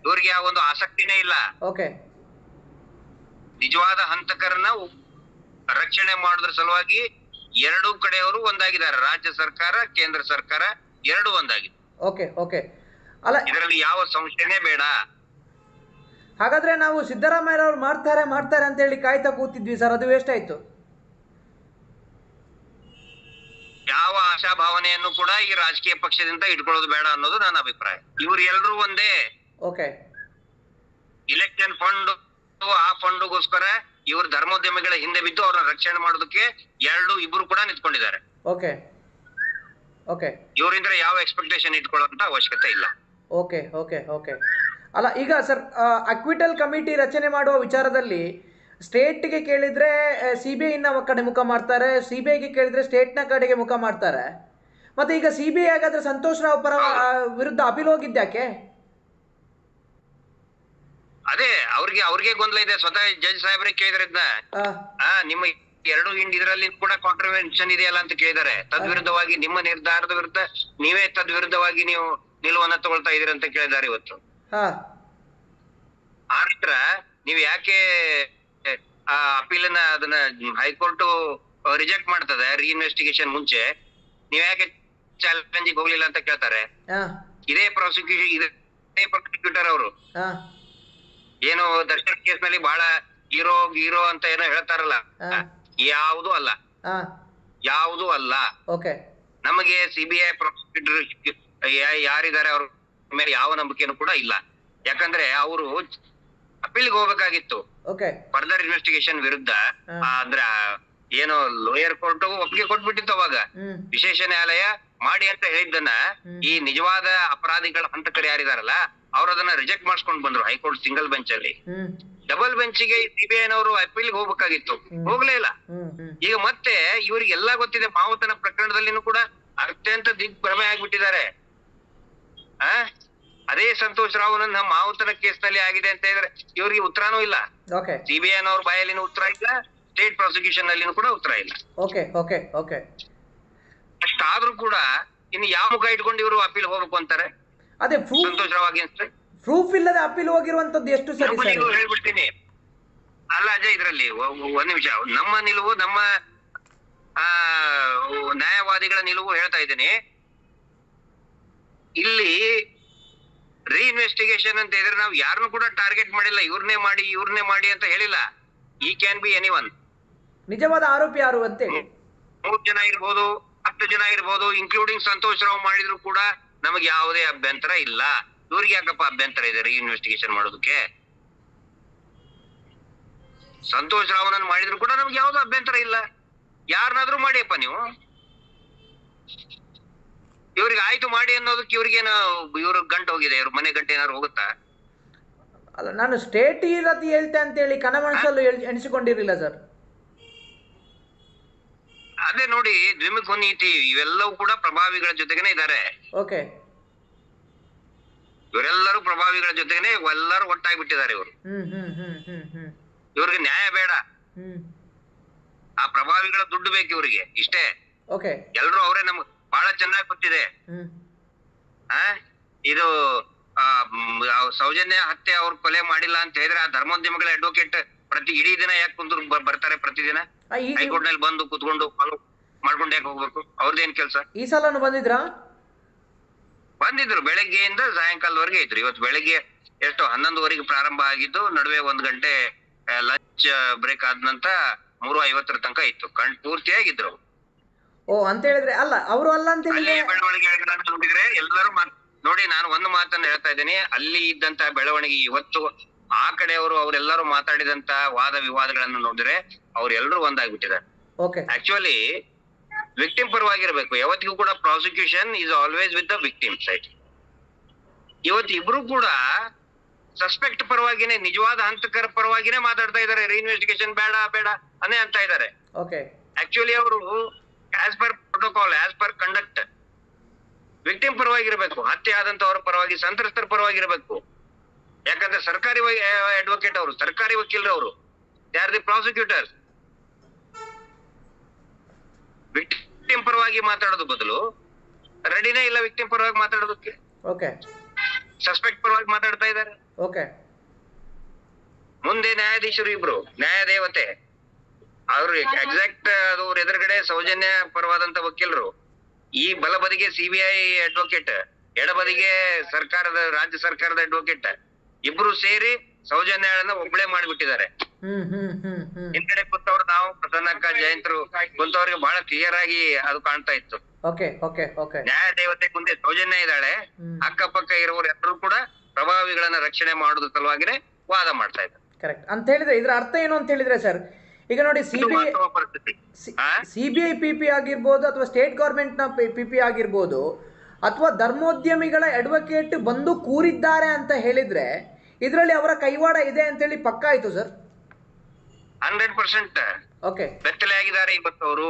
ಇವ್ರಿಗೆ ಆ ಒಂದು ಆಸಕ್ತಿನೇ ಇಲ್ಲ. ನಿಜವಾದ ಹಂತಕರನ್ನ ರಕ್ಷಣೆ ಮಾಡೋದ್ರ ಸಲುವಾಗಿ ಎರಡೂ ಕಡೆಯವರು ಒಂದಾಗಿದ್ದಾರೆ. ರಾಜ್ಯ ಸರ್ಕಾರ, ಕೇಂದ್ರ ಸರ್ಕಾರ ಎರಡು ಒಂದಾಗಿದೆ. ಇದರಲ್ಲಿ ಯಾವ ಸಂಶಯನೇ ಬೇಡ. ಹಾಗಾದ್ರೆ ನಾವು ಸಿದ್ದರಾಮಯ್ಯ ಅವರು ಮಾಡ್ತಾರೆ ಅಂತ ಹೇಳಿ ಕಾಯ್ತಾ ಕೂತಿದ್ವಿ ಸರ್, ಅದು ವೇಸ್ಟ್ ಆಯ್ತು. ಯಾವ ಆಶಾಭಾವನೆಯನ್ನು ಕೂಡ ಈ ರಾಜಕೀಯ ಪಕ್ಷದಿಂದ ಇಟ್ಕೊಳ್ಳೋದು ಬೇಡ ಅನ್ನೋದು ನನ್ನ ಅಭಿಪ್ರಾಯ. ಇವ್ರು ಎಲ್ರೂ ಒಂದೇ. ಇಲೆಕ್ಷನ್ ಫಂಡ್, ಆ ಫಂಡ್ಗೋಸ್ಕರ ಇವರು ಧರ್ಮೋದ್ಯಮಿಗಳ ಹಿಂದೆ ಬಿದ್ದು ಅವ್ರನ್ನ ರಕ್ಷಣೆ ಮಾಡೋದಕ್ಕೆ ಇಬ್ರು ಕೂಡ ನಿಂತ್ಕೊಂಡಿದ್ದಾರೆ. ಇವರಿಂದ ಯಾವ ಎಕ್ಸ್ಪೆಕ್ಟೇಷನ್ ಇಟ್ಕೊಳ್ಳೋಂತ ಅವಶ್ಯಕತೆ ಇಲ್ಲ. ಅಲ್ಲ, ಈಗ ಸರ್ ಅಕ್ವಿಟಲ್ ಕಮಿಟಿ ರಚನೆ ಮಾಡುವ ವಿಚಾರದಲ್ಲಿ ಸ್ಟೇಟ್ಗೆ ಕೇಳಿದ್ರೆ CBI ಕಡೆ ಮುಖ ಮಾಡ್ತಾರೆ, CBIಗೆ ಕೇಳಿದ್ರೆ ಸ್ಟೇಟ್ನ ಕಡೆಗೆ ಮುಖ ಮಾಡ್ತಾರೆ. ಮತ್ತೆ ಈಗ CBI ಹಾಗಾದ್ರೆ ಸಂತೋಷ್ ರಾವ್ ಪರ ವಿರುದ್ಧ ಅಪೀಲ್ ಹೋಗಿದ್ಯಾಕೆ? ಅದೇ ಅವ್ರಿಗೆ ಗೊಂದಲ ಇದೆ. ಸ್ವತಃ ಜಡ್ಜ್ ಸಾಹೇಬ್ರೆ ಕೇಳಿದ್ರೆ ನಿಮ್ಮ ಎರಡು ಇದರಲ್ಲಿ ಕೂಡ ಕಾಂಟ್ರವೆನ್ಷನ್ ಇದೆಯಲ್ಲ ಅಂತ ಕೇಳಿದಾರೆ. ತದ್ವಿರುದ್ಧವಾಗಿ ನಿಮ್ಮ ನಿರ್ಧಾರದ ವಿರುದ್ಧ ನೀವೇ ತದ್ವಿರುದ್ಧವಾಗಿ ನೀವು ನಿಲುವನ್ನ ತಗೊಳ್ತಾ ಇದೀರ ಅಂತ ಕೇಳಿದ್ದಾರೆ ಇವತ್ತು. ಆ ನಂತರ ನೀವು ಯಾಕೆ ಅಪೀಲನ್ನ ಅದನ್ನ ಹೈಕೋರ್ಟ್ ರಿಜೆಕ್ಟ್ ಮಾಡ್ತದೆ ರೀಇನ್ವೆಸ್ಟಿಗೇಷನ್ ಮುಂಚೆ, ನೀವ್ ಯಾಕೆ ಚಾಲೆಂಜಿಗೆ ಹೋಗ್ಲಿಲ್ಲ ಅಂತ ಕೇಳ್ತಾರೆ. ಇದೇ ಪ್ರಾಸಿಕ್ಯೂಟರ್ ಅವರು ಏನು ದರ್ಶನ್ ಕೇಸ್ ನಲ್ಲಿ ಬಹಳ ಹೀರೋ ಅಂತ ಏನೋ ಹೇಳ್ತಾರಲ್ಲ, ಯಾವುದು ಅಲ್ಲ. ನಮಗೆ CBI ಪ್ರಾಸಿಕ್ಯೂಟರ್ ಯಾರಿದ್ದಾರೆ ಅವ್ರ ಮೇಲೆ ಯಾವ ನಂಬಿಕೆನೂ ಕೂಡ ಇಲ್ಲ. ಯಾಕಂದ್ರೆ ಅವರು ಅಪೀಲ್ಗೆ ಹೋಗ್ಬೇಕಾಗಿತ್ತು ಫರ್ದರ್ ಇನ್ವೆಸ್ಟಿಗೇಷನ್ ವಿರುದ್ಧ. ಅಂದ್ರೆ ಏನು ಲೋಯರ್ ಕೋರ್ಟ್ ಒಪ್ಪಿಗೆ ಕೊಟ್ಬಿಟ್ಟಿತ್ತು ಅವಾಗ. ವಿಶೇಷ ನ್ಯಾಯಾಲಯ ಮಾಡಿ ಅಂತ ಹೇಳಿದ್ದನ್ನ ಈ ನಿಜವಾದ ಅಪರಾಧಿಗಳ ಹಂತಕರು ಯಾರಿದಾರಲ್ಲ ಅವ್ರು ಅದನ್ನ ರಿಜೆಕ್ಟ್ ಮಾಡಿಸ್ಕೊಂಡು ಬಂದ್ರು ಹೈಕೋರ್ಟ್ ಸಿಂಗಲ್ ಬೆಂಚ್ ಅಲ್ಲಿ. ಡಬಲ್ ಬೆಂಚ್ಗೆ CBIನವರು ಅಪೀಲ್ಗೆ ಹೋಗ್ಬೇಕಾಗಿತ್ತು, ಹೋಗ್ಲೇ ಇಲ್ಲ. ಈಗ ಮತ್ತೆ ಇವ್ರಿಗೆಲ್ಲಾ ಗೊತ್ತಿದೆ, ಮಾವುತನ ಪ್ರಕರಣದಲ್ಲಿನೂ ಕೂಡ ಅತ್ಯಂತ ದಿಗ್ಭ್ರಮೆ ಆಗ್ಬಿಟ್ಟಿದ್ದಾರೆ. ಅದೇ ಸಂತೋಷ್ ರಾವ್ನ ಮಾವುತನ ಕೇಸ್ ನಲ್ಲಿ ಆಗಿದೆ ಅಂತ ಹೇಳಿದ್ರೆ ಇವ್ರಿಗೆ ಉತ್ತರನೂ ಇಲ್ಲ. CBIನವ್ರ ಬಾಯಲ್ಲಿನೂ ಉತ್ತರ ಇಲ್ಲ, ಸ್ಟೇಟ್ ಪ್ರಾಸಿಕ್ಯೂಷನ್ ಅಲ್ಲಿನೂ ಕೂಡ ಉತ್ತರ ಇಲ್ಲ. ಅಷ್ಟಾದ್ರೂ ಕೂಡ ಇನ್ನು ಯಾವ ಮುಖ ಇಟ್ಕೊಂಡು ಇವರು ಅಪೀಲ್ ಹೋಗ್ಬೇಕು ಅಂತಾರೆ? ಅದೇ ಸಂತೋಷ್ ರಾವ್ ಅಗೇನ್ಸ್ಟ್ ಪ್ರೂಫ್ ಇಲ್ಲದೆ ಅಪೀಲ್ ಹೋಗಿರುವಂತದ್ದು ಎಷ್ಟು ಸರಿ? ಹೇಳ್ಬಿಡ್ತೀನಿ ಅಲ್ಲ ಅಜಯ್, ಇದ್ರಲ್ಲಿ ಒಂದ್ ನಿಮಿಷ, ನಮ್ಮ ನಿಲುವು, ನಮ್ಮ ನ್ಯಾಯವಾದಿಗಳ ನಿಲುವು ಹೇಳ್ತಾ ಇದ್ದೀನಿ. ಇಲ್ಲಿ ರೀಇನ್ವೆಸ್ಟಿಗೇಷನ್ ಅಂತ ಇದ್ರೆ ನಾವು ಯಾರನ್ನು ಕೂಡ ಟಾರ್ಗೆಟ್ ಮಾಡಿಲ್ಲ, ಇವ್ರನ್ನೇ ಮಾಡಿ ಅಂತ ಹೇಳಿಲ್ಲ. ಈ ಕ್ಯಾನ್ ಬಿ ಎನಿವನ್. ನಿಜವಾದ ಆರೋಪಿ ಯಾರು ಅಂತ 3 ಜನ ಇರ್ಬೋದು, 10 ಜನ ಇರ್ಬೋದು, ಇನ್ಕ್ಲೂಡಿಂಗ್ ಸಂತೋಷ್ ರಾವ್ ಮಾಡಿದ್ರು ಕೂಡ ನಮಗೆ ಯಾವುದೇ ಅಭ್ಯಂತರ ಇಲ್ಲ. ಇವ್ರಿಗೆ ಯಾಕಪ್ಪ ಅಭ್ಯಂತರ ಇದೆ ರೀಇನ್ವೆಸ್ಟಿಗೇಷನ್ ಮಾಡೋದಕ್ಕೆ? ಸಂತೋಷ್ ರಾವ್ನನ್ನು ಮಾಡಿದ್ರು ಕೂಡ ನಮ್ಗೆ ಯಾವ್ದು ಅಭ್ಯಂತರ ಇಲ್ಲ. ಯಾರನ್ನಾದ್ರೂ ಮಾಡಿಯಪ್ಪ ನೀವು. ಇವ್ರಿಗೆ ಆಯ್ತು ಮಾಡಿ ಅನ್ನೋದಕ್ಕೆ ಇವ್ರಿಗೇನು ಇವ್ರ ಗಂಟು ಹೋಗಿದೆ, ಇವ್ರ ಮನೆ ಗಂಟೆ ಏನಾದ್ರು ಹೋಗುತ್ತಾ? ಅಲ್ಲ, ನಾನು ಸ್ಟೇಟ್ ಈ ರೀತಿ ಹೇಳ್ತೆ ಅಂತ ಹೇಳಿ ಕನಮನಸಲ್ಲೂ ಎಣಿಸಿಕೊಂಡಿರ್ಲಿಲ್ಲ ಸರ್. ಅದೇ ನೋಡಿ, ದ್ವಿಮುಖ ನೀತಿ ಇವೆಲ್ಲವೂ ಕೂಡ ಪ್ರಭಾವಿಗಳ ಜೊತೆಗೇನೆ ಇದ್ದಾರೆ. ಇವರೆಲ್ಲರೂ ಪ್ರಭಾವಿಗಳ ಜೊತೆಗೇನೆ ಎಲ್ಲರೂ ಒಟ್ಟಾಗ್ಬಿಟ್ಟಿದ್ದಾರೆ. ಇವರು ಇವ್ರಿಗೆ ನ್ಯಾಯ ಬೇಡ, ಆ ಪ್ರಭಾವಿಗಳ ದುಡ್ಡು ಬೇಕು ಇವ್ರಿಗೆ, ಇಷ್ಟೇ. ಎಲ್ರು ಅವರೇ ನಮ್ಗೆ ಬಹಳ ಚೆನ್ನಾಗಿ ಗೊತ್ತಿದೆ. ಇದು ಸೌಜನ್ಯ ಹತ್ಯೆ ಅವ್ರು ಕೊಲೆ ಮಾಡಿಲ್ಲ ಅಂತ ಹೇಳಿದ್ರೆ ಆ ಧರ್ಮೋದ್ಯಮಗಳ ಅಡ್ವೊಕೇಟ್ ಇಡೀ ದಿನ ಯಾಕೆ ಕುಂದ್ರು ಬರ್ತಾರೆ? ಪ್ರತಿದಿನ ಹೈಕೋರ್ಟ್ ನಲ್ಲಿ ಬಂದು ಕುತ್ಕೊಂಡು ಮಾಡ್ಕೊಂಡು ಯಾಕೆ ಹೋಗ್ಬೇಕು? ಅವ್ರದ್ದೇನ್ ಕೆಲ್ಸ? ಈ ಸಲ ಬಂದಿದ್ರು, ಬೆಳಗ್ಗೆಯಿಂದ ಸಾಯಂಕಾಲದವರೆಗೆ ಇದ್ರು. ಇವತ್ತು ಬೆಳಗ್ಗೆ ಎಷ್ಟು 11:00 ಪ್ರಾರಂಭ ಆಗಿದ್ದು, ನಡುವೆ 1 ಗಂಟೆ ಲಂಚ್ ಬ್ರೇಕ್ ಆದ ನಂತರ 3:50 ತನಕ ಇತ್ತು. ಪೂರ್ತಿಯಾಗಿದ್ರು. ಅಂತ ಹೇಳಿದ್ರೆ ಅಲ್ಲ ಅವರು ಅಲ್ಲ ಅಂತ ಬೆಳವಣಿಗೆ ನೋಡಿದ್ರೆ ಎಲ್ಲರೂ ನೋಡಿ, ನಾನು ಒಂದು ಮಾತನ್ನ ಹೇಳ್ತಾ ಇದ್ದೀನಿ. ಅಲ್ಲಿ ಇದ್ದಂತ ಬೆಳವಣಿಗೆ ಇವತ್ತು ಆ ಕಡೆಯವರು ಅವರೆಲ್ಲರೂ ಮಾತಾಡಿದಂತ ವಾದ ವಿವಾದಗಳನ್ನು ನೋಡಿದ್ರೆ ಅವ್ರೆಲ್ಲರೂ ಒಂದಾಗ್ಬಿಟ್ಟಿದ್ದಾರೆ. Actually victim ಪರವಾಗಿರ್ಬೇಕು. ಯಾವತ್ತಿಗೂ ಕೂಡ prosecution is always with the victim side. ಇವತ್ತು ಇಬ್ರು ಕೂಡ ಸಸ್ಪೆಕ್ಟ್ ಪರವಾಗಿನೇ, ನಿಜವಾದ ಹಂತಕರ ಪರವಾಗಿನೇ ಮಾತಾಡ್ತಾ ಇದ್ದಾರೆ. ರೀಇನ್ವೆಸ್ಟಿಗೇಷನ್ ಬೇಡ ಅನ್ನೇ ಅಂತ ಇದ್ದಾರೆ. ಆಕ್ಚುಲಿ ಅವರು as per protocol, as per conduct victim ಪರವಾಗಿರ್ಬೇಕು, ಹತ್ಯೆ ಆದಂತವರ ಪರವಾಗಿ, ಸಂತ್ರಸ್ತರ ಪರವಾಗಿರ್ಬೇಕು. ಯಾಕಂದ್ರೆ ಸರ್ಕಾರಿ ಅಡ್ವೊಕೇಟ್ ಅವರು, ಸರ್ಕಾರಿ ವಕೀಲರು ಅವರು, they are the prosecutors. Victim ಪರವಾಗಿ ಮಾತಾಡೋದು ಬದಲು ರೆಡಿನೇ ಇಲ್ಲ ವಿಕ್ಟಿಮ್ ಪರವಾಗಿ ಮಾತಾಡೋದಕ್ಕೆ. ಓಕೆ, ಸಸ್ಪೆಕ್ಟ್ ಪರವಾಗಿ ಮಾತಾಡ್ತಾ ಇದ್ದಾರೆ. ಓಕೆ, ಮುಂದೆ ನ್ಯಾಯಾಧೀಶರು ಇಬ್ರು ನ್ಯಾಯದೇವತೆ ಅವ್ರು ಎಕ್ಸಾಕ್ಟ್ ಅವ್ರ ಎದುರುಗಡೆ ಸೌಜನ್ಯ ಪರವಾದಂತ ವಕೀಲರು, ಈ ಬಲಬದಿಗೆ ಸಿಬಿಐ ಅಡ್ವೊಕೇಟ್, ಎಡಬದಿಗೆ ರಾಜ್ಯ ಸರ್ಕಾರದ ಅಡ್ವೊಕೇಟ್, ಇಬ್ರು ಸೇರಿ ಸೌಜನ್ಯಗಳನ್ನ ಒಬ್ಳೆ ಮಾಡಿಬಿಟ್ಟಿದ್ದಾರೆ. ಹಿಂದ್ಗಡೆ ಕೂತವ್ರು ನಾವು ಪ್ರಸನ್ನಕ್ಕ ಜಯಂತರು ಕೂತವ್ರಿಗೆ ಬಹಳ ಕ್ಲಿಯರ್ ಆಗಿ ಅದು ಕಾಣ್ತಾ ಇತ್ತು. ನ್ಯಾಯದೇವತೆ ಮುಂದೆ ಸೌಜನ್ಯ ಇದ್ದಾಳೆ, ಅಕ್ಕಪಕ್ಕ ಇರುವವರು ಎಲ್ಲರೂ ಕೂಡ ಪ್ರಭಾವಿಗಳನ್ನ ರಕ್ಷಣೆ ಮಾಡೋದ್ರ ಸಲುವಾಗಿನೇ ವಾದ ಮಾಡ್ತಾ ಇದ್ದಾರೆ. ಕರೆಕ್ಟ್ ಅಂತ ಹೇಳಿದ್ರೆ ಇದರ ಅರ್ಥ ಏನು ಅಂತ ಹೇಳಿದ್ರೆ ಸರ್, ಈಗ ನೋಡಿ ಸಿಬಿಐ ಪಿಪಿ ಆಗಿರ್ಬೋದು ಅಥವಾ ಸ್ಟೇಟ್ ಗೌರ್ಮೆಂಟ್ ನ ಪಿಪಿ ಆಗಿರ್ಬೋದು ಅಥವಾ ಧರ್ಮೋದ್ಯಮಿಗಳ ಅಡ್ವೊಕೇಟ್ ಬಂದು ಕೂರಿದ್ದಾರೆ ಅಂತ ಹೇಳಿದ್ರೆ ಇದರಲ್ಲಿ ಅವರ ಕೈವಾಡ ಇದೆ ಅಂತ ಹೇಳಿ ಪಕ್ಕ ಆಯ್ತು ಸರ್. 100% ಓಕೆ, ಬೆತ್ತಲೆ ಆಗಿದ್ದಾರೆ ಇವತ್ತು ಅವರು.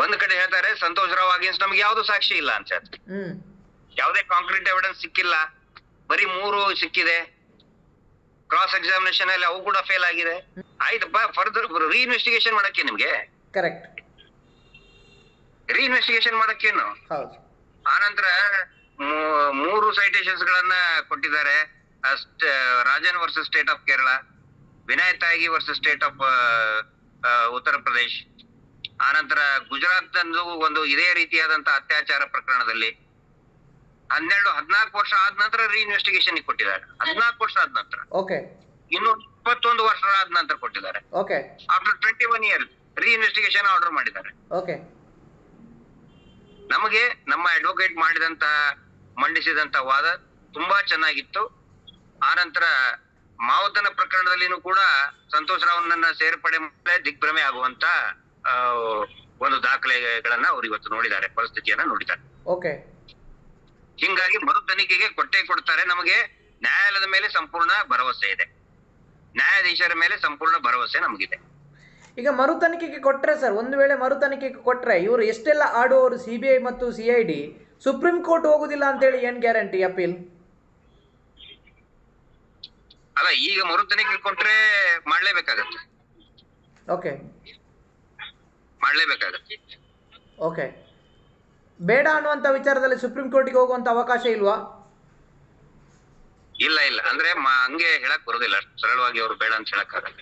ಒಂದ್ ಕಡೆ ಹೇಳ್ತಾರೆ ಸಂತೋಷ್ ರಾವ್ ಅಗೇನ್ಸ್ಟ್ ನಮ್ಗೆ ಯಾವ್ದು ಸಾಕ್ಷಿ ಇಲ್ಲ ಅಂತ ಹೇಳ್ತಾರೆ. ಯಾವುದೇ ಕಾಂಕ್ರೀಟ್ ಎವಿಡೆನ್ಸ್ ಸಿಕ್ಕಿಲ್ಲ, ಬರೀ 3 ಸಿಕ್ಕಿದೆ. ಕ್ರಾಸ್ ಎಕ್ಸಾಮಿನೇಷನ್ ಅಲ್ಲಿ ಅವು ಕೂಡ ಫೇಲ್ ಆಗಿದೆ. ಆಯ್ತಪ್ಪ, ಫರ್ದರ್ ರೀಇನ್ವೆಸ್ಟಿಗೇಷನ್ ಮಾಡಕ್ಕೆ ನಿಮ್ಗೆ. ಕರೆಕ್ಟ್, ರೀಇನ್ವೆಸ್ಟಿಗೇಷನ್ ಮಾಡಕ್ಕೇನು. ಆನಂತರ 3 ಸೈಟೇಷನ್ಸ್ ಗಳನ್ನ ಕೊಟ್ಟಿದ್ದಾರೆ. Rajan versus state of Kerala, Vinayak Tyagi versus state of Uttar Pradesh. ಆನಂತರ ಗುಜರಾತ್ ಒಂದು ಇದೇ ರೀತಿಯಾದಂತಹ ಅತ್ಯಾಚಾರ ಪ್ರಕರಣದಲ್ಲಿ 14 ವರ್ಷ ಆದ ನಂತರ ರೀಇನ್ವೆಸ್ಟಿಗೇಷನ್ ಕೊಟ್ಟಿದ್ದಾರೆ. 14 ವರ್ಷ ಆದ ನಂತರ, ಇನ್ನು 21 ವರ್ಷ ಆದ ನಂತರ ಕೊಟ್ಟಿದ್ದಾರೆ. ಆಫ್ಟರ್ 21 ಇಯರ್ಸ್ ರೀಇನ್ವೆಸ್ಟಿಗೇಷನ್ ಆರ್ಡರ್ ಮಾಡಿದ್ದಾರೆ. ನಮಗೆ ನಮ್ಮ ಅಡ್ವೊಕೇಟ್ ಮಂಡಿಸಿದಂತ ವಾದ ತುಂಬಾ ಚೆನ್ನಾಗಿತ್ತು. ಆನಂತರ ಮಾವತನ ಪ್ರಕರಣದಲ್ಲಿನೂ ಕೂಡ ಸಂತೋಷ್ ರಾವ್ನನ್ನ ಸೇರ್ಪಡೆ ಮೇಲೆ ದಿಗ್ಭ್ರಮೆ ಆಗುವಂತ ಒಂದು ದಾಖಲೆಗಳನ್ನ ಅವ್ರು ಇವತ್ತು ನೋಡಿದ್ದಾರೆ, ಪರಿಸ್ಥಿತಿಯನ್ನ ನೋಡಿದ್ದಾರೆ. ಹಿಂಗಾಗಿ ಮರು ತನಿಖೆಗೆ ಕೊಡ್ತಾರೆ. ನಮಗೆ ನ್ಯಾಯಾಲಯದ ಮೇಲೆ ಸಂಪೂರ್ಣ ಭರವಸೆ ಇದೆ, ನ್ಯಾಯಾಧೀಶರ ಮೇಲೆ ಸಂಪೂರ್ಣ ಭರವಸೆ ನಮಗಿದೆ. ಈಗ ಮರು ತನಿಖೆಗೆ ಕೊಟ್ರೆ ಸರ್, ಒಂದು ವೇಳೆ ಮರು ತನಿಖೆಗೆ ಕೊಟ್ರೆ ಇವರು ಎಷ್ಟೆಲ್ಲ ಆಡುವವರು ಸಿಬಿಐ ಮತ್ತು ಸಿಐಡಿ ಸುಪ್ರೀಂ ಕೋರ್ಟ್ ಹೋಗುದಿಲ್ಲ ಅಂತ ಹೇಳಿ ಏನ್ ಗ್ಯಾರಂಟಿ ಅಪೀಲ್? ಅಲ್ಲ, ಈಗ ಮರು ತನಿಖೆ ಕೊಟ್ರೆ ಮಾಡ್ಲೇಬೇಕಾಗತ್ತೆ. ಓಕೆ, ಬೇಡ ಅನ್ನುವಂತ ವಿಚಾರದಲ್ಲಿ ಸುಪ್ರೀಂ ಕೋರ್ಟಿಗೆ ಹೋಗುವಂತ ಅವಕಾಶ ಇಲ್ವಾ? ಇಲ್ಲ, ಅಂದ್ರೆ ಹಂಗೆ ಹೇಳಕ್ ಬರೋದಿಲ್ಲ, ಸರಳವಾಗಿ ಅವರು ಬೇಡ ಅಂತ ಹೇಳಕ್ಕಾಗಲ್ಲ.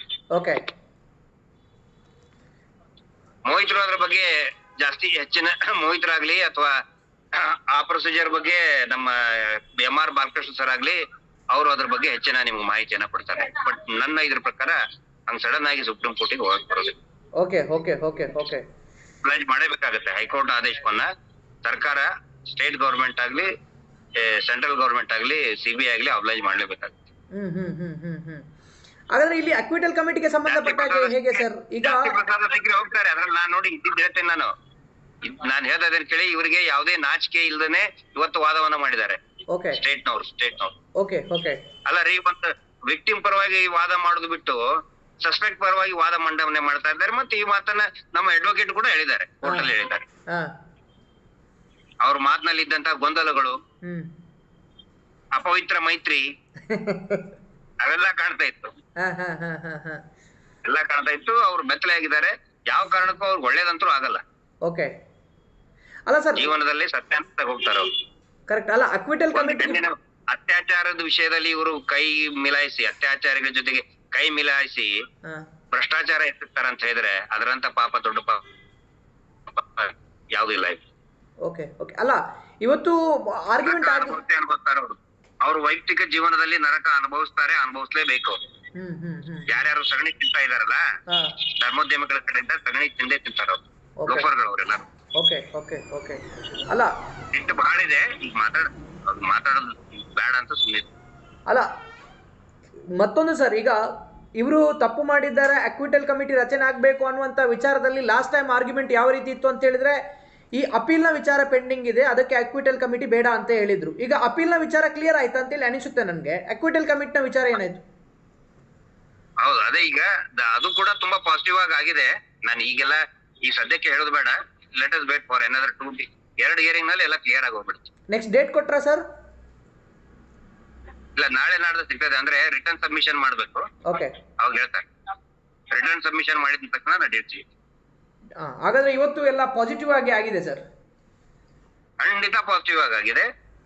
ಮೋಹಿತರು ಅದ್ರ ಬಗ್ಗೆ ಜಾಸ್ತಿ ಹೆಚ್ಚಿನ ಮೋಹಿತರಾಗ್ಲಿ ಅಥವಾ ಆ ಪ್ರೊಸೀಜರ್ ಬಗ್ಗೆ ನಮ್ಮ MR ಬಾಲಕೃಷ್ಣ ಸರ್ ಆಗ್ಲಿ, ಅವರು ಅದ್ರ ಬಗ್ಗೆ ಹೆಚ್ಚಿನ ನಿಮ್ಗೆ ಮಾಹಿತಿಯನ್ನ ಕೊಡ್ತಾರೆ. ಬಟ್ ನನ್ನ ಇದ್ರ ಪ್ರಕಾರ ಹಂಗ್ ಸಡನ್ ಆಗಿ ಸುಪ್ರೀಂ ಕೋರ್ಟಿಗೆ ಹೋಗಕ್ ಬರೋದಿಲ್ಲ. ಅಪ್ಲೈ ಮಾಡಬೇಕಾಗತ್ತೆ. ಹೈಕೋರ್ಟ್ ಆದೇಶವನ್ನ ಸರ್ಕಾರ, ಸ್ಟೇಟ್ ಗವರ್ಮೆಂಟ್ ಆಗ್ಲಿ, ಸೆಂಟ್ರಲ್ ಗವರ್ಮೆಂಟ್ ಆಗ್ಲಿ, ಸಿಬಿಐ ಆಗ್ಲಿ ಅಪ್ಲೈ ಮಾಡ್ಲೇಬೇಕಾಗುತ್ತೆ. ಹಾಗಾದ್ರೆ ಇಲ್ಲಿ ಅಕ್ವಿಟಲ್ ಕಮಿಟಿಗೆ ಸಂಬಂಧಪಟ್ಟ ಹೇಗೆ ಸರ್? ಈಗ ಹೋಗ್ತಾರೆ, ಅದ್ರಲ್ಲಿ ನಾನು ನೋಡಿ ಇದ್ದಿದ್ದು ಹೇಳ್ತೇನೆ. ನಾನು ಹೇಳ್ತಾ ಇದ್ದೇನೆ ಕೇಳಿ, ಇವರಿಗೆ ಯಾವುದೇ ನಾಚಿಕೆ ಇಲ್ದೇನೆ ಇವತ್ತು ವಾದವನ್ನ ಮಾಡಿದ್ದಾರೆ ಸ್ಟೇಟ್ನವ್ರು. ಅಲ್ಲ ರೀ, ಒಂದು ವಿಕ್ಟಿಮ್ ಪರವಾಗಿ ವಾದ ಮಾಡುದು ಬಿಟ್ಟು ಸಸ್ಪೆಕ್ಟ್ ಪರವಾಗಿ ವಾದ ಮಂಡನೆ ಮಾಡ್ತಾ ಇದ್ದಾರೆ. ಮತ್ತೆ ಈ ಮಾತನ್ನ ನಮ್ಮ ಅಡ್ವೊಕೇಟ್ ಕೂಡ ಹೇಳಿದ್ದಾರೆ, ಕೋರ್ಟ್ ಅಲ್ಲಿ ಹೇಳಿದ್ದಾರೆ. ಅವ್ರ ಮಾತಿನಲ್ಲಿ ಇದ್ದಂತಹ ಗೊಂದಲಗಳು, ಅಪವಿತ್ರ ಮೈತ್ರಿ ಅವೆಲ್ಲ ಕಾಣ್ತಾ ಇತ್ತು. ಅವ್ರು ಬೆತ್ತಲೆ ಆಗಿದ್ದಾರೆ. ಯಾವ ಕಾರಣಕ್ಕೂ ಅವ್ರಿಗೆ ಒಳ್ಳೇದಂತೂ ಆಗಲ್ಲ. ಅಲ್ಲ ಸರ್, ಜೀವನದಲ್ಲಿ ಸತ್ಯಾಂತ ಹೋಗ್ತಾರೆ ಅವ್ರು. ಕರೆಕ್ಟ್ ಅಲ್ಲ. ಅಕ್ವಿಟಲ್ ಕಮಿಟಿ ಅತ್ಯಾಚಾರದ ವಿಷಯದಲ್ಲಿ ಇವರು ಕೈ ಮಿಲಾಯಿಸಿ, ಅತ್ಯಾಚಾರಿಗಳ ಜೊತೆಗೆ ಕೈ ಮಿಲಾಯಿಸಿ ಭ್ರಷ್ಟಾಚಾರ ಎತ್ತಿರ್ತಾರೆ ಅಂತ ಹೇಳಿದ್ರೆ ಅದರಂತ ಪಾಪ ದೊಡ್ಡ ಪಾಪ ಯಾವ್ದು ಇಲ್ಲ. ಅಲ್ಲ, ಇವತ್ತು ಆರ್ಗ್ಯುಮೆಂಟ್ ಅನುಭವಿಸ್ತಾರೆ ಅವರು. ಅವ್ರ ವೈಯಕ್ತಿಕ ಜೀವನದಲ್ಲಿ ನರಕ ಅನುಭವಿಸ್ಲೇಬೇಕು. ಯಾರ್ಯಾರು ಸಗಣಿ ತಿಂತಾ ಇದಾರಲ್ಲ, ಧರ್ಮೋದ್ಯಮಿಗಳ ಕಡೆಯಿಂದ ಸಗಣಿ ತಿಂದೇ ತಿಂತಾರ ಅವ್ರು, ಲೋಫರ್ಗಳು ಅವರೆಲ್ಲ. ಅಲ್ಲ, ಇಷ್ಟು ಬಹಳ ಇದೆ. ಈಗ ಮಾತಾಡೋದು ಬೇಡ ಅಂತ ಸುಮ್ಮನೆ. ಅಲ್ಲ, ಮತ್ತೊಂದು ಸರ್, ಈಗ ಇವರು ತಪ್ಪು ಮಾಡಿದ್ದಾರೆ, ಅಕ್ವಿಟಲ್ ಕಮಿಟಿ ರಚನೆ ಆಗಬೇಕು ಅನ್ನುವಂಥ ವಿಚಾರದಲ್ಲಿ ಲಾಸ್ಟ್ ಟೈಮ್ ಆರ್ಗ್ಯುಮೆಂಟ್ ಯಾವ ರೀತಿ ಇತ್ತು ಅಂತ ಹೇಳಿದ್ರೆ, ಈ ಅಪೀಲ್ನ ವಿಚಾರ ಪೆಂಡಿಂಗ್ ಇದೆ, ಅದಕ್ಕೆ ಅಕ್ವಿಟಲ್ ಕಮಿಟಿ ಬೇಡ ಅಂತ ಹೇಳಿದ್ರು. ಈಗ ಅಪೀಲ್ನ ವಿಚಾರ ಕ್ಲಿಯರ್ ಆಯ್ತಾ ಅಂತೇಳಿ ಅನಿಸುತ್ತೆ ನನಗೆ. ಅಕ್ವಿಟಲ್ ಕಮಿಟಿನ ವಿಚಾರ ಏನಾಯ್ತು? ಹೌದು, ಅದೇ ಈಗ ಅದು ಕೂಡ ತುಂಬಾ ಪಾಸಿಟಿವ್ ಆಗಿದೆ. ನಾನು ಈಗೆಲ್ಲ ಈ ಸದ್ಯಕ್ಕೆ ಹೇಳೋದು ಬೇಡ. Let us wait for another 2 hearing ನಲ್ಲಿ ಎಲ್ಲ ಕ್ಲಿಯರ್ ಆಗೋಗ್ಬಿಡುತ್ತೆ. ನೆಕ್ಸ್ಟ್ ಡೇಟ್ ಕೊಟ್ರಾ ಸರ್? ಇಲ್ಲ, ನಾಳೆ ನಾಡ್ದು ಸಿಗ್ತದೆ. ಅಂದ್ರೆ ರಿಟರ್ನ್ ಸಬ್ಮಿಷನ್ ಮಾಡ್ಬೇಕು. ಅವಾಗ ಹೇಳ್ತಾರೆ. ರಿಟರ್ನ್ ಸಬ್ಮಿಷನ್ ಮಾಡಿದ ತಕ್ಷಣ ಡೇಟ್ ಸಿಗುತ್ತೆ. ಹಾಗಾದ್ರೆ ಇವತ್ತು ಎಲ್ಲ ಪಾಸಿಟಿವ್ ಆಗಿ ಆಗಿದೆ ಸರ್? ಖಂಡಿತ ಪಾಸಿಟಿವ್ ಆಗಿದೆ.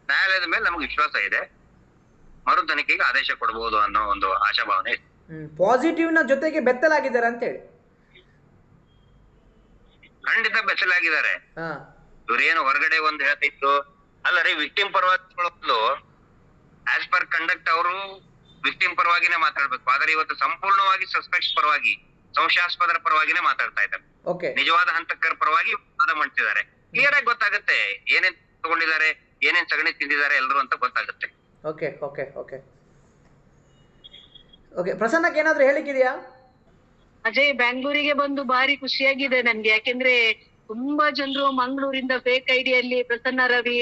ನ್ಯಾಯಾಲಯದ ಮೇಲೆ ನಮ್ಗೆ ವಿಶ್ವಾಸ ಇದೆ, ಮರು ತನಿಖೆಗೆ ಆದೇಶ ಕೊಡಬಹುದು ಅನ್ನೋ ಒಂದು ಆಶಾಭಾವನೆ ಇದೆ. ಪಾಸಿಟಿವ್ ನ ಜೊತೆಗೆ ಬೆತ್ತಲಾಗಿದ್ದಾರೆ ಅಂತ ಹೇಳಿ? ಖಂಡಿತ ಬೆಚ್ಚಲಾಗಿದ್ದಾರೆ. ಇವ್ರೇನು ಹೊರಗಡೆ ಒಂದು ಹೇಳ್ತಿತ್ತು ಅಲ್ಲ ರೀ, ವಿಕ್ಟಿಮ್ ಪರವಾಗಿ ಆಸ್ ಪರ್ ಕಂಡಕ್ಟ್ ಅವರು ವಿಕ್ಟಿಮ್ ಪರವಾಗಿನೇ ಮಾತಾಡ್ಬೇಕು. ಆದ್ರೆ ಇವತ್ತು ಸಂಪೂರ್ಣವಾಗಿ ಸಸ್ಪೆಕ್ಟ್ಸ್ ಪರವಾಗಿ, ಸಂಶಯಾಸ್ಪದರ ಪರವಾಗಿನೇ ಮಾತಾಡ್ತಾ ಇದ್ದಾರೆ. ನಿಜವಾದ ಹಂತಕರ ಪರವಾಗಿ ವಾದ ಮಾಡ್ತಿದ್ದಾರೆ. ಕ್ಲಿಯರ್ ಆಗಿ ಗೊತ್ತಾಗುತ್ತೆ ಏನೇನ್ ತಗೊಂಡಿದ್ದಾರೆ, ಏನೇನ್ ಸಗಣಿ ತಿಂದಿದ್ದಾರೆ ಎಲ್ಲರೂ ಅಂತ ಗೊತ್ತಾಗುತ್ತೆ. ಓಕೆ ಓಕೆ ಓಕೆ ಓಕೆ ಪ್ರಸನ್ನಕ್ಕೆ ಏನಾದ್ರೂ ಹೇಳಿಕ್ಕಿದೆಯಾ? ಅಜಯ್, ಬ್ಯಾಂಗ್ಳೂರಿಗೆ ಬಂದು ಭಾರಿ ಖುಷಿಯಾಗಿದೆ ನನ್ಗೆ. ಯಾಕೆಂದ್ರೆ ತುಂಬಾ ಜನರು ಮಂಗಳೂರಿಂದ ಫೇಕ್ ಐಡಿಯಲ್ಲಿ ಪ್ರಸನ್ನ ರವಿ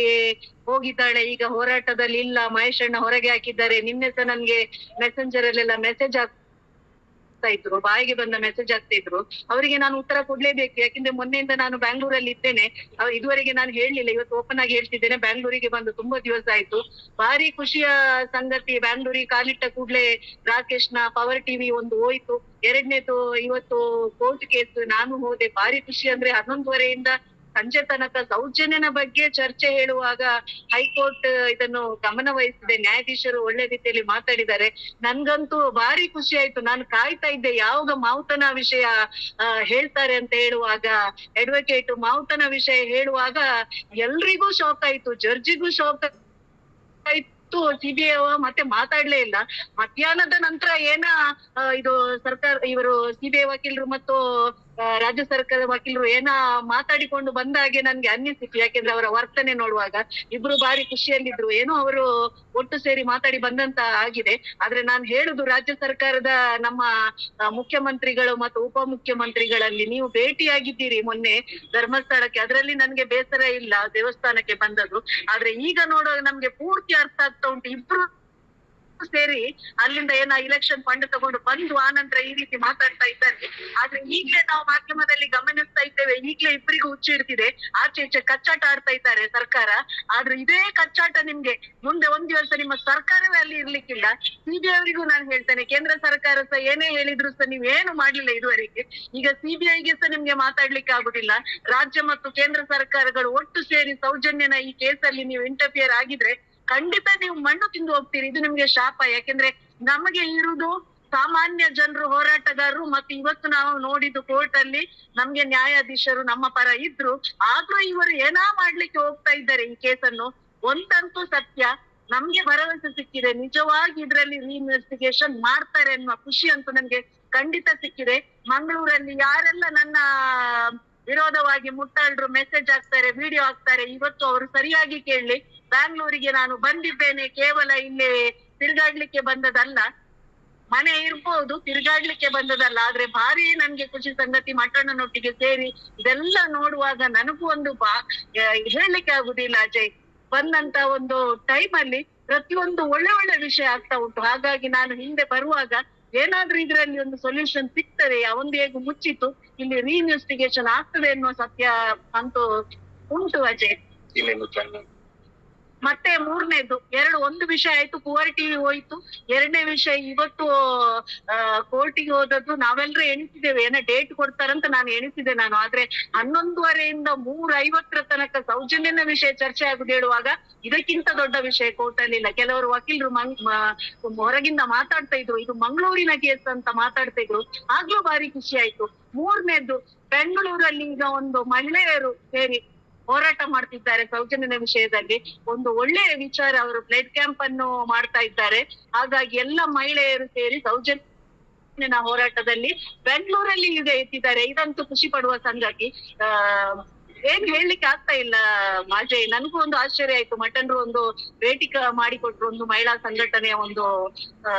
ಹೋಗಿದ್ದಾಳೆ, ಈಗ ಹೋರಾಟದಲ್ಲಿ ಇಲ್ಲ, ಮಹೇಶ್ ಅಣ್ಣ ಹೊರಗೆ ಹಾಕಿದ್ದಾರೆ. ನಿನ್ನೆ ಸಹ ನನ್ಗೆ ಮೆಸೆಂಜರ್ ಅಲ್ಲೆಲ್ಲ ಮೆಸೇಜ್ ಆಗ್ತಾ ಇದ್ರು, ಬಾಯಿಗೆ ಬಂದ ಮೆಸೇಜ್ ಆಗ್ತಾ ಇದ್ರು. ಅವರಿಗೆ ನಾನು ಉತ್ತರ ಕೊಡ್ಲೇಬೇಕು. ಯಾಕೆಂದ್ರೆ ಮೊನ್ನೆಯಿಂದ ನಾನು ಬ್ಯಾಂಗ್ಳೂರಲ್ಲಿ ಇದ್ದೇನೆ, ಇದುವರೆಗೆ ನಾನು ಹೇಳಲಿಲ್ಲ, ಇವತ್ತು ಓಪನ್ ಆಗಿ ಹೇಳ್ತಿದ್ದೇನೆ. ಬ್ಯಾಂಗ್ಳೂರಿಗೆ ಬಂದು ತುಂಬಾ ದಿವಸ ಆಯ್ತು. ಭಾರಿ ಖುಷಿಯ ಸಂಗತಿ. ಬ್ಯಾಂಗ್ಳೂರಿಗೆ ಕಾಲಿಟ್ಟ ಕೂಡ್ಲೆ ರಾಕೇಶ್ನ ಪವರ್ ಟಿವಿ ಒಂದು ಹೋಯ್ತು. ಎರಡನೇದು ಇವತ್ತು ಕೋರ್ಟ್ ಕೇಸ್, ನಾನು ಹೋದೆ. ಭಾರಿ ಖುಷಿ. ಅಂದ್ರೆ 11:30ಯಿಂದ ಸಂಜೆ ತನಕ ಸೌಜನ್ಯನ ಬಗ್ಗೆ ಚರ್ಚೆ ಹೇಳುವಾಗ ಹೈಕೋರ್ಟ್ ಇದನ್ನು ಗಮನ ವಹಿಸಿದೆ. ನ್ಯಾಯಾಧೀಶರು ಒಳ್ಳೆ ರೀತಿಯಲ್ಲಿ ಮಾತಾಡಿದ್ದಾರೆ. ನನ್ಗಂತೂ ಭಾರಿ ಖುಷಿ ಆಯ್ತು. ನಾನು ಕಾಯ್ತಾ ಇದ್ದೆ ಯಾವಾಗ ಮಾವುತನ ವಿಷಯ ಹೇಳ್ತಾರೆ ಅಂತ ಹೇಳುವಾಗ, ಅಡ್ವೊಕೇಟ್ ಮಾವುತನ ವಿಷಯ ಹೇಳುವಾಗ ಎಲ್ರಿಗೂ ಶಾಕ್ ಆಯ್ತು, ಜಡ್ಜಿಗೂ ಶಾಕ್ ಆಯ್ತು. ಸಿಬಿಐ ಮತ್ತೆ ಮಾತಾಡ್ಲೇ ಇಲ್ಲ. ಮಧ್ಯಾಹ್ನದ ನಂತರ ಇದು ಸರ್ಕಾರ, ಇವರು ಸಿಬಿಐ ವಕೀಲರು ಮತ್ತು ರಾಜ್ಯ ಸರ್ಕಾರದ ವಕೀಲರು ಮಾತಾಡಿಕೊಂಡು ಬಂದ ಹಾಗೆ ನನ್ಗೆ ಅನ್ನಿಸಿತು. ಯಾಕೆಂದ್ರೆ ಅವರ ವರ್ತನೆ ನೋಡುವಾಗ ಇಬ್ರು ಭಾರಿ ಖುಷಿಯಲ್ಲಿದ್ರು. ಅವರು ಒಟ್ಟು ಸೇರಿ ಮಾತಾಡಿ ಬಂದಂತ ಆಗಿದೆ. ಆದ್ರೆ ನಾನು ಹೇಳುದು, ರಾಜ್ಯ ಸರ್ಕಾರದ ನಮ್ಮ ಮುಖ್ಯಮಂತ್ರಿಗಳು ಮತ್ತು ಉಪಮುಖ್ಯಮಂತ್ರಿಗಳಲ್ಲಿ ನೀವು ಭೇಟಿಯಾಗಿದ್ದೀರಿ ಮೊನ್ನೆ ಧರ್ಮಸ್ಥಳಕ್ಕೆ, ಅದರಲ್ಲಿ ನನ್ಗೆ ಬೇಸರ ಇಲ್ಲ, ದೇವಸ್ಥಾನಕ್ಕೆ ಬಂದದ್ದು. ಆದ್ರೆ ಈಗ ನೋಡುವಾಗ ನಮ್ಗೆ ಪೂರ್ತಿ ಅರ್ಥ ಆಗ್ತಾ ಉಂಟು, ಇಬ್ರು ಸೇರಿ ಅಲ್ಲಿಂದ ಇಲೆಕ್ಷನ್ ಫಂಡ್ ತಗೊಂಡು ಬಂದು ಆನಂತರ ಈ ರೀತಿ ಮಾತಾಡ್ತಾ ಇದ್ದಾರೆ. ಆದ್ರೆ ಈಗ್ಲೇ ನಾವು ಮಾಧ್ಯಮದಲ್ಲಿ ಗಮನಿಸ್ತಾ ಇದ್ದೇವೆ, ಈಗ್ಲೇ ಇಬ್ಬರಿಗೂ ಹುಚ್ಚು ಇರ್ತಿದೆ, ಆಚೆ ಈಚೆ ಕಚ್ಚಾಟ ಆಡ್ತಾ ಇದ್ದಾರೆ ಸರ್ಕಾರ. ಆದ್ರೆ ಇದೇ ಕಚ್ಚಾಟ ನಿಮ್ಗೆ ಮುಂದೆ ಒಂದ್ ದಿವಸ ನಿಮ್ಮ ಸರ್ಕಾರವೇ ಅಲ್ಲಿ ಇರ್ಲಿಕ್ಕಿಲ್ಲ. ಸಿಬಿಐ ಅವರಿಗೂ ನಾನು ಹೇಳ್ತೇನೆ, ಕೇಂದ್ರ ಸರ್ಕಾರ ಸಹ ಏನೇ ಹೇಳಿದ್ರು ಸಹ ನೀವೇನು ಮಾಡ್ಲಿಲ್ಲ ಇದುವರೆಗೆ. ಈಗ ಸಿಬಿಐಗೆ ಸಹ ನಿಮ್ಗೆ ಮಾತಾಡ್ಲಿಕ್ಕೆ ಆಗುದಿಲ್ಲ. ರಾಜ್ಯ ಮತ್ತು ಕೇಂದ್ರ ಸರ್ಕಾರಗಳು ಒಟ್ಟು ಸೇರಿ ಸೌಜನ್ಯನ ಈ ಕೇಸಲ್ಲಿ ನೀವು ಇಂಟರ್ಫಿಯರ್ ಆಗಿದ್ರೆ ಖಂಡಿತ ನೀವು ಮಣ್ಣು ತಿಂದು ಹೋಗ್ತೀರಿ. ಇದು ನಿಮ್ಗೆ ಶಾಪ. ಯಾಕೆಂದ್ರೆ ನಮಗೆ ಇರುವುದು ಸಾಮಾನ್ಯ ಜನರು, ಹೋರಾಟಗಾರರು. ಮತ್ತು ಇವತ್ತು ನಾವು ನೋಡಿದ್ದು ಕೋರ್ಟ್ ಅಲ್ಲಿ ನಮ್ಗೆ ನ್ಯಾಯಾಧೀಶರು ನಮ್ಮ ಪರ ಇದ್ರು, ಆದ್ರೂ ಇವರು ಮಾಡ್ಲಿಕ್ಕೆ ಹೋಗ್ತಾ ಇದ್ದಾರೆ ಈ ಕೇಸನ್ನು. ಒಂದಂತೂ ಸತ್ಯ, ನಮ್ಗೆ ಭರವಸೆ ಸಿಕ್ಕಿದೆ, ನಿಜವಾಗಿ ಇದ್ರಲ್ಲಿ ರೀಇನ್ವೆಸ್ಟಿಗೇಷನ್ ಮಾಡ್ತಾರೆ ಅನ್ನುವ ಖುಷಿ ಅಂತೂ ನನ್ಗೆ ಖಂಡಿತ ಸಿಕ್ಕಿದೆ. ಮಂಗಳೂರಲ್ಲಿ ಯಾರೆಲ್ಲ ನನ್ನ ವಿರೋಧವಾಗಿ ಮುಟ್ಟಾಳ್ರು ಮೆಸೇಜ್ ಹಾಕ್ತಾರೆ, ವಿಡಿಯೋ ಹಾಕ್ತಾರೆ, ಇವತ್ತು ಅವರು ಸರಿಯಾಗಿ ಕೇಳಲಿ. ಬ್ಯಾಂಗ್ಳೂರಿಗೆ ನಾನು ಬಂದಿದ್ದೇನೆ ಕೇವಲ ಇಲ್ಲಿ ತಿರ್ಗಾಡ್ಲಿಕ್ಕೆ ಬಂದದಲ್ಲ, ಮನೆ ಇರ್ಬೋದು, ತಿರ್ಗಾಡ್ಲಿಕ್ಕೆ ಬಂದದಲ್ಲ. ಆದ್ರೆ ಭಾರಿ ನನ್ಗೆ ಖುಷಿ ಸಂಗತಿ, ಮಟ್ಟಣ್ಣನೊಟ್ಟಿಗೆ ಸೇರಿ ಇದೆಲ್ಲ ನೋಡುವಾಗ ನನಗೂ ಒಂದು ಹೇಳಲಿಕ್ಕೆ ಆಗುದಿಲ್ಲ ಅಜಯ್. ಬಂದಂತ ಒಂದು ಟೈಮ್ ಅಲ್ಲಿ ಪ್ರತಿಯೊಂದು ಒಳ್ಳೆ ಒಳ್ಳೆ ವಿಷಯ ಆಗ್ತಾ ಉಂಟು. ಹಾಗಾಗಿ ನಾನು ಹಿಂದೆ ಬರುವಾಗ ಏನಾದ್ರೂ ಇದ್ರಲ್ಲಿ ಒಂದು ಸೊಲ್ಯೂಷನ್ ಸಿಗ್ತದೆ, ಒಂದು ಹೇಗೂ ಮುಚ್ಚಿತ್ತು, ಇಲ್ಲಿ ರೀಇನ್ವೆಸ್ಟಿಗೇಷನ್ ಆಗ್ತದೆ ಎನ್ನುವ ಸತ್ಯ ಅಂತೂ ಉಂಟು ಅಜಯ್. ಮತ್ತೆ ಮೂರನೇದು ಒಂದು ವಿಷಯ ಆಯ್ತು, ಪವರ್ ಟಿವಿ ಹೋಯ್ತು. ಎರಡನೇ ವಿಷಯ ಇವತ್ತು ಕೋರ್ಟಿಗೆ ಹೋದದ್ದು ನಾವೆಲ್ಲರೂ ಎಣಿಸಿದ್ದೇವೆ, ಡೇಟ್ ಕೊಡ್ತಾರಂತ ನಾನು ಎಣಿಸಿದೆ ನಾನು. ಆದ್ರೆ 11:30ಯಿಂದ 3:50 ತನಕ ಸೌಜನ್ಯನ ವಿಷಯ ಚರ್ಚೆ ಆಗುದು ಹೇಳುವಾಗ ಇದಕ್ಕಿಂತ ದೊಡ್ಡ ವಿಷಯ ಕೋರ್ಟ್ ಅಲ್ಲಿ ಇಲ್ಲ. ಕೆಲವರು ವಕೀಲರು ಹೊರಗಿಂದ ಮಾತಾಡ್ತಾ ಇದ್ರು, ಇದು ಮಂಗಳೂರಿನ ಕೇಸ್ ಅಂತ ಮಾತಾಡ್ತಾ ಇದ್ರು, ಆಗ್ಲೂ ಭಾರಿ ಖುಷಿ ಆಯ್ತು. ಮೂರನೇದ್ದು, ಬೆಂಗಳೂರಲ್ಲಿ ಈಗ ಒಂದು ಮಹಿಳೆಯರು ಸೇರಿ ಹೋರಾಟ ಮಾಡ್ತಿದ್ದಾರೆ ಸೌಜನ್ಯನ ವಿಷಯದಲ್ಲಿ. ಒಂದು ಒಳ್ಳೆಯ ವಿಚಾರ, ಅವರು ಬ್ಲಡ್ ಕ್ಯಾಂಪ್ ಅನ್ನು ಮಾಡ್ತಾ ಇದ್ದಾರೆ. ಹಾಗಾಗಿ ಎಲ್ಲ ಮಹಿಳೆಯರು ಸೇರಿ ಸೌಜನ್ಯನ ಹೋರಾಟದಲ್ಲಿ ಬೆಂಗಳೂರಲ್ಲಿ ಈಗ ಎತ್ತಿದ್ದಾರೆ. ಇದಂತೂ ಖುಷಿ ಪಡುವ ಸಂಗತಿ. ಏನ್ ಹೇಳಲಿಕ್ಕೆ ಆಗ್ತಾ ಇಲ್ಲ ಅಜಯ್. ನನಗೂ ಒಂದು ಆಶ್ಚರ್ಯ ಆಯ್ತು, ಮಟನ್ರು ಒಂದು ಭೇಟಿ ಮಾಡಿಕೊಟ್ರು, ಒಂದು ಮಹಿಳಾ ಸಂಘಟನೆಯ ಒಂದು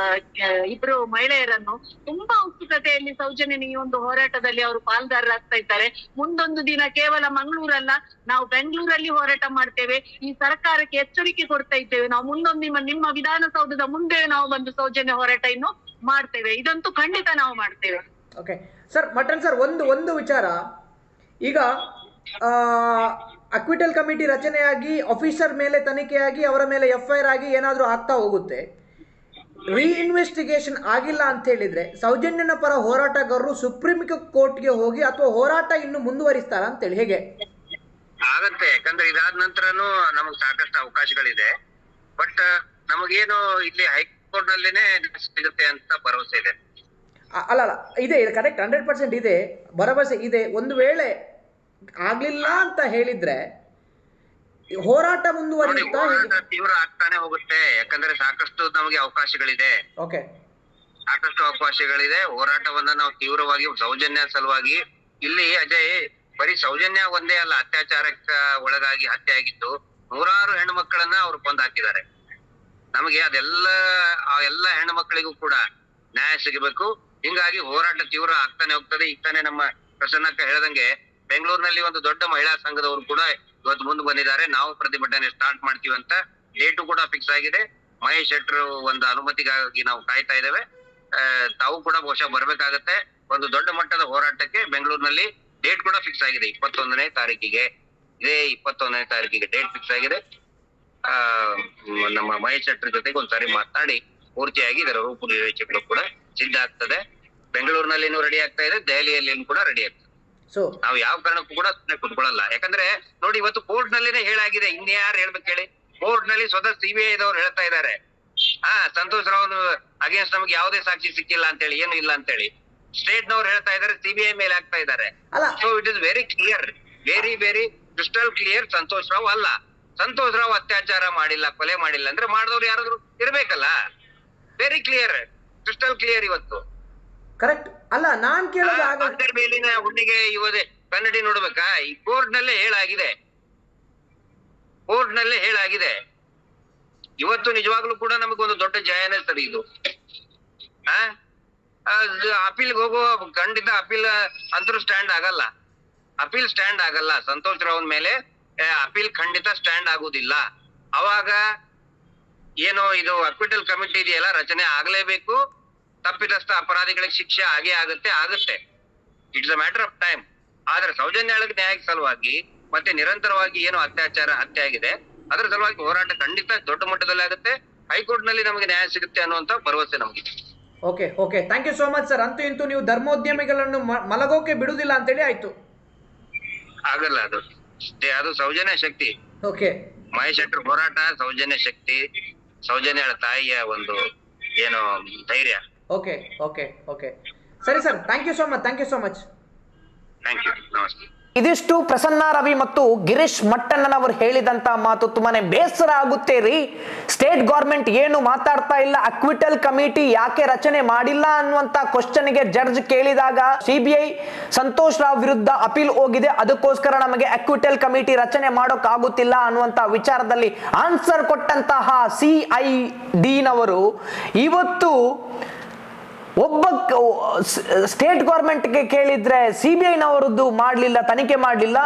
ಇಬ್ರು ಮಹಿಳೆಯರನ್ನು. ತುಂಬಾ ಉತ್ಸುಕತೆಯಲ್ಲಿ ಸೌಜನ್ಯನ ಈ ಒಂದು ಹೋರಾಟದಲ್ಲಿ ಅವರು ಪಾಲ್ಗಾರರಾಗ್ತಾ ಇದ್ದಾರೆ. ಮುಂದೊಂದು ದಿನ ಕೇವಲ ಮಂಗಳೂರಲ್ಲ, ನಾವು ಬೆಂಗಳೂರಲ್ಲಿ ಹೋರಾಟ ಮಾಡ್ತೇವೆ, ಈ ಸರ್ಕಾರಕ್ಕೆ ಎಚ್ಚರಿಕೆ ಕೊಡ್ತಾ ಇದ್ದೇವೆ. ನಾವು ಮುಂದೊಂದು ನಿಮ್ಮ ವಿಧಾನಸೌಧದ ಮುಂದೆ ನಾವು ಬಂದು ಸೌಜನ್ಯ ಹೋರಾಟ ಇನ್ನು ಮಾಡ್ತೇವೆ. ಇದಂತೂ ಖಂಡಿತ ನಾವು ಮಾಡ್ತೇವೆ. ಓಕೆ ಸರ್, ಮಟನ್ ಸರ್, ಒಂದು ವಿಚಾರ. ಈಗ ಅಕ್ವಿಟಲ್ ಕಮಿಟಿ ರಚನೆಯಾಗಿ ಆಫೀಸರ್ ಮೇಲೆ ತನಿಖೆಯಾಗಿ ಅವರ ಮೇಲೆ FIR ಆಗಿ ಏನಾದರೂ ಆಗ್ತಾ ಹೋಗುತ್ತೆ. ರೀಇನ್ವೆಸ್ಟಿಗೇಷನ್ ಆಗಿಲ್ಲ ಅಂತ ಹೇಳಿದ್ರೆ ಸೌಜನ್ಯನ ಪರ ಹೋರಾಟಗಾರರು ಸುಪ್ರೀಂ ಕೋರ್ಟ್ಗೆ ಹೋಗಿ ಅಥವಾ ಹೋರಾಟ ಇನ್ನು ಮುಂದುವರಿಸ್ತಾರ ಅಂತೇಳಿ ಹೇಗೆ ಆಗತ್ತೆ? ಯಾಕಂದ್ರೆ ಇದಾದ ನಂತರನು ನಮಗ್ ಸಾಕಷ್ಟು ಅವಕಾಶಗಳಿದೆ. ಬಟ್ ನಮಗೇನು ಇಲ್ಲಿ ಹೈಕೋರ್ಟ್ ನಲ್ಲಿನೇ ಸಿಗುತ್ತೆ ಅಂತ ಭರವಸೆ ಇದೆ. ಅಲ್ಲ ಇದೆ ಕರೆಕ್ಟ್ 100% ಇದೆ, ಭರವಸೆ ಇದೆ. ಒಂದು ವೇಳೆ ಆಗ್ಲಿಲ್ಲ ಅಂತ ಹೇಳಿದ್ರೆ ಹೋರಾಟ ಮುಂದುವರಿಯುತ್ತಾ ತೀವ್ರ ಆಗ್ತಾನೆ ಹೋಗುತ್ತೆ. ಯಾಕಂದ್ರೆ ಸಾಕಷ್ಟು ನಮಗೆ ಅವಕಾಶಗಳಿದೆ. ಓಕೆ, ಸಾಕಷ್ಟು ಅವಕಾಶಗಳಿದೆ. ಹೋರಾಟವನ್ನ ನಾವು ತೀವ್ರವಾಗಿ ಸೌಜನ್ಯ ಸಲುವಾಗಿ ಇಲ್ಲಿ ಅಜಯ್ ಬರೀ ಸೌಜನ್ಯ ಒಂದೇ ಅಲ್ಲ, ಅತ್ಯಾಚಾರಕ್ಕೆ ಒಳಗಾಗಿ ಹತ್ಯೆ ಆಗಿದ್ದು ನೂರಾರು ಹೆಣ್ಣು ಮಕ್ಕಳನ್ನ ಅವ್ರು ಕೊಂದು ಹಾಕಿದ್ದಾರೆ. ನಮಗೆ ಅದೆಲ್ಲ ಆ ಎಲ್ಲ ಹೆಣ್ಣು ಮಕ್ಕಳಿಗೂ ಕೂಡ ನ್ಯಾಯ ಸಿಗಬೇಕು. ಹಿಂಗಾಗಿ ಹೋರಾಟ ತೀವ್ರ ಆಗ್ತಾನೆ ಹೋಗ್ತದೆ. ಈಗ ತಾನೇ ನಮ್ಮ ಪ್ರಸನ್ನಕ್ಕ ಹೇಳ್ದಂಗೆ ಬೆಂಗಳೂರಿನಲ್ಲಿ ಒಂದು ದೊಡ್ಡ ಮಹಿಳಾ ಸಂಘದವರು ಕೂಡ ಇವತ್ತು ಮುಂದೆ ಬಂದಿದ್ದಾರೆ. ನಾವು ಪ್ರತಿಭಟನೆ ಸ್ಟಾರ್ಟ್ ಮಾಡ್ತೀವಿ ಅಂತ. ಡೇಟು ಕೂಡ ಫಿಕ್ಸ್ ಆಗಿದೆ. ಮಹೇಶ್ ಶೆಟ್ರು ಒಂದು ಅನುಮತಿಗಾಗಿ ನಾವು ಕಾಯ್ತಾ ಇದ್ದೇವೆ. ತಾವು ಕೂಡ ಬಹುಶಃ ಬರ್ಬೇಕಾಗತ್ತೆ. ಒಂದು ದೊಡ್ಡ ಮಟ್ಟದ ಹೋರಾಟಕ್ಕೆ ಬೆಂಗಳೂರಿನಲ್ಲಿ ಡೇಟ್ ಕೂಡ ಫಿಕ್ಸ್ ಆಗಿದೆ. 21ನೇ ತಾರೀಕಿಗೆ, ಇದೇ 21ನೇ ತಾರೀಕಿಗೆ ಡೇಟ್ ಫಿಕ್ಸ್ ಆಗಿದೆ. ನಮ್ಮ ಮಹೇಶ್ ಶೆಟ್ರ ಜೊತೆಗೆ ಒಂದ್ಸಾರಿ ಮಾತಾಡಿ ಪೂರ್ತಿಯಾಗಿ ಇದರ ರೂಪುರೇಷೆಗಳು ಕೂಡ ಸಿದ್ಧ ಆಗ್ತದೆ. ಬೆಂಗಳೂರಿನಲ್ಲಿನೂ ರೆಡಿ ಆಗ್ತಾ ಇದೆ, ದೆಹಲಿಯಲ್ಲಿ ಕೂಡ ರೆಡಿ ಆಗ್ತದೆ. ನಾವು ಯಾವ ಕಾರಣಕ್ಕೂ ಕೂಡ ಕುತ್ಕೊಳ್ಳಲ್ಲ. ಯಾಕಂದ್ರೆ ನೋಡಿ, ಇವತ್ತು ಕೋರ್ಟ್ ನಲ್ಲಿನೇ ಹೇಳಾಗಿದೆ. ಇನ್ಯಾರು ಹೇಳ್ಬೇಕು ಹೇಳಿ? ಕೋರ್ಟ್ ನಲ್ಲಿ ಸ್ವತಃ ಸಿಬಿಐ ದವರು ಹೇಳ್ತಾ ಇದ್ದಾರೆ, ಸಂತೋಷ್ ರಾವ್ ಅಗೇನ್ಸ್ಟ್ ನಮ್ಗೆ ಯಾವುದೇ ಸಾಕ್ಷಿ ಸಿಕ್ಕಿಲ್ಲ ಅಂತ ಹೇಳಿ, ಏನು ಇಲ್ಲ ಅಂತ ಹೇಳಿ. ಸ್ಟೇಟ್ ನವ್ರು ಹೇಳ್ತಾ ಇದ್ದಾರೆ, ಸಿಬಿಐ ಮೇಲೆ ಆಗ್ತಾ ಇದ್ದಾರೆ. So it is very clear, very very crystal clear. Santosh Rao ಅಲ್ಲ, ಸಂತೋಷ್ ರಾವ್ ಅತ್ಯಾಚಾರ ಮಾಡಿಲ್ಲ, ಕೊಲೆ ಮಾಡಿಲ್ಲ ಅಂದ್ರೆ ಮಾಡಿದವ್ರು ಯಾರಾದ್ರೂ ಇರ್ಬೇಕಲ್ಲ. ವೆರಿ ಕ್ಲಿಯರ್, ಕ್ರಿಸ್ಟಲ್ ಕ್ಲಿಯರ್ ಇವತ್ತು. ಕರೆಕ್ಟ್ ಅಲ್ಲ, ನಾನ್ ಕೇಳೋದು ಮೇಲಿನ ಹುಣ್ಣಿಗೆ ಇವದೇ ಕನ್ನಡಿ ನೋಡ್ಬೇಕಾ? ಈ ಕೋರ್ಟ್ ನಲ್ಲೇ ಹೇಳಾಗಿದೆ, ಕೋರ್ಟ್ ನಲ್ಲೇ ಹೇಳಾಗಿದೆ. ಇವತ್ತು ನಿಜವಾಗ್ಲೂ ಕೂಡ ನಮಗೊಂದು ದೊಡ್ಡ ಜಯನೇ ಸರಿ ಇದು. ಅಪೀಲ್ಗೆ ಹೋಗೋ ಖಂಡಿತ ಅಪೀಲ್ ಅಂತರೂ ಸ್ಟ್ಯಾಂಡ್ ಆಗಲ್ಲ, ಅಪೀಲ್ ಸ್ಟ್ಯಾಂಡ್ ಆಗಲ್ಲ. ಸಂತೋಷ್ ರಾವ್ ಮೇಲೆ ಅಪೀಲ್ ಖಂಡಿತ ಸ್ಟ್ಯಾಂಡ್ ಆಗುದಿಲ್ಲ. ಅವಾಗ ಏನೋ ಇದು ಅಕ್ವಿಟಲ್ ಕಮಿಟಿ ಇದೆಯಲ್ಲ, ರಚನೆ ಆಗ್ಲೇಬೇಕು. ತಪ್ಪಿತಸ್ಥ ಅಪರಾಧಿಗಳಿಗೆ ಶಿಕ್ಷೆ ಆಗುತ್ತೆ. It's a matter of time. ಆದ್ರೆ ಸೌಜನ್ಯಗಳಿಗೆ ನ್ಯಾಯಕ್ಕೆ ಸಲುವಾಗಿ ಮತ್ತೆ ನಿರಂತರವಾಗಿ ಏನು ಹತ್ಯೆ ಆಗಿದೆ ಅದರ ಸಲುವಾಗಿ ಹೋರಾಟ ಖಂಡಿತ ದೊಡ್ಡ ಮಟ್ಟದಲ್ಲಿ ಆಗುತ್ತೆ. ಹೈಕೋರ್ಟ್ ನಲ್ಲಿ ನಮಗೆ ನ್ಯಾಯ ಸಿಗುತ್ತೆ ಅನ್ನುವಂತ ಭರವಸೆ ನಮಗೆ. Okay, thank you so much sir. ಅಂತೂ ಇಂತೂ ನೀವು ಧರ್ಮೋದ್ಯಮಿಗಳನ್ನು ಮಲಗೋಕೆ ಬಿಡುದಿಲ್ಲ ಅಂತೇಳಿ ಆಯ್ತು. ಆಗಲ್ಲ, ಅದು ಸೌಜನ್ಯ ಶಕ್ತಿ. ಓಕೆ, ಮಹೇಶ್ ಶೆಟ್ರ್ ಹೋರಾಟ ಸೌಜನ್ಯ ಶಕ್ತಿ, ಸೌಜನ್ಯಳ ತಾಯಿಯ ಒಂದು ಏನು ಧೈರ್ಯ. ಓಕೆ ಸರಿ sir, thank you so much. Thank you, ನಮಸ್ತೆ. ಇದಿಷ್ಟು ಪ್ರಸನ್ನ ರವಿ ಮತ್ತು ಗಿರೀಶ್ ಮಟ್ಟಣ್ಣನವರು ಹೇಳಿದಂತ ಮಾತು. ತುಂಬಾನೇ ಬೇಸರ ಆಗುತ್ತೆ ರೀ. ಸ್ಟೇಟ್ ಗೌರ್ಮೆಂಟ್ ಏನು ಮಾತಾಡ್ತಾ ಇಲ್ಲ. ಅಕ್ವಿಟಲ್ ಕಮಿಟಿ ಯಾಕೆ ರಚನೆ ಮಾಡಿಲ್ಲ ಅನ್ನುವಂತ ಕ್ವಶನ್ಗೆ ಜಡ್ಜ್ ಕೇಳಿದಾಗ ಸಿಬಿಐ ಸಂತೋಷ್ ರಾವ್ ವಿರುದ್ಧ ಅಪೀಲ್ ಹೋಗಿದೆ, ಅದಕ್ಕೋಸ್ಕರ ನಮಗೆ ಅಕ್ವಿಟಲ್ ಕಮಿಟಿ ರಚನೆ ಮಾಡೋಕ್ ಆಗುತ್ತಿಲ್ಲ ಅನ್ನುವಂತ ವಿಚಾರದಲ್ಲಿ ಆನ್ಸರ್ ಕೊಟ್ಟಂತಹ CID ನವರು ಇವತ್ತು ಒಬ್ಬ ಸ್ಟೇಟ್ ಗೌರ್ಮೆಂಟ್ಗೆ ಕೇಳಿದ್ರೆ ಸಿಬಿಐ ನವರದ್ದು ಮಾಡಲಿಲ್ಲ, ತನಿಖೆ ಮಾಡಲಿಲ್ಲ.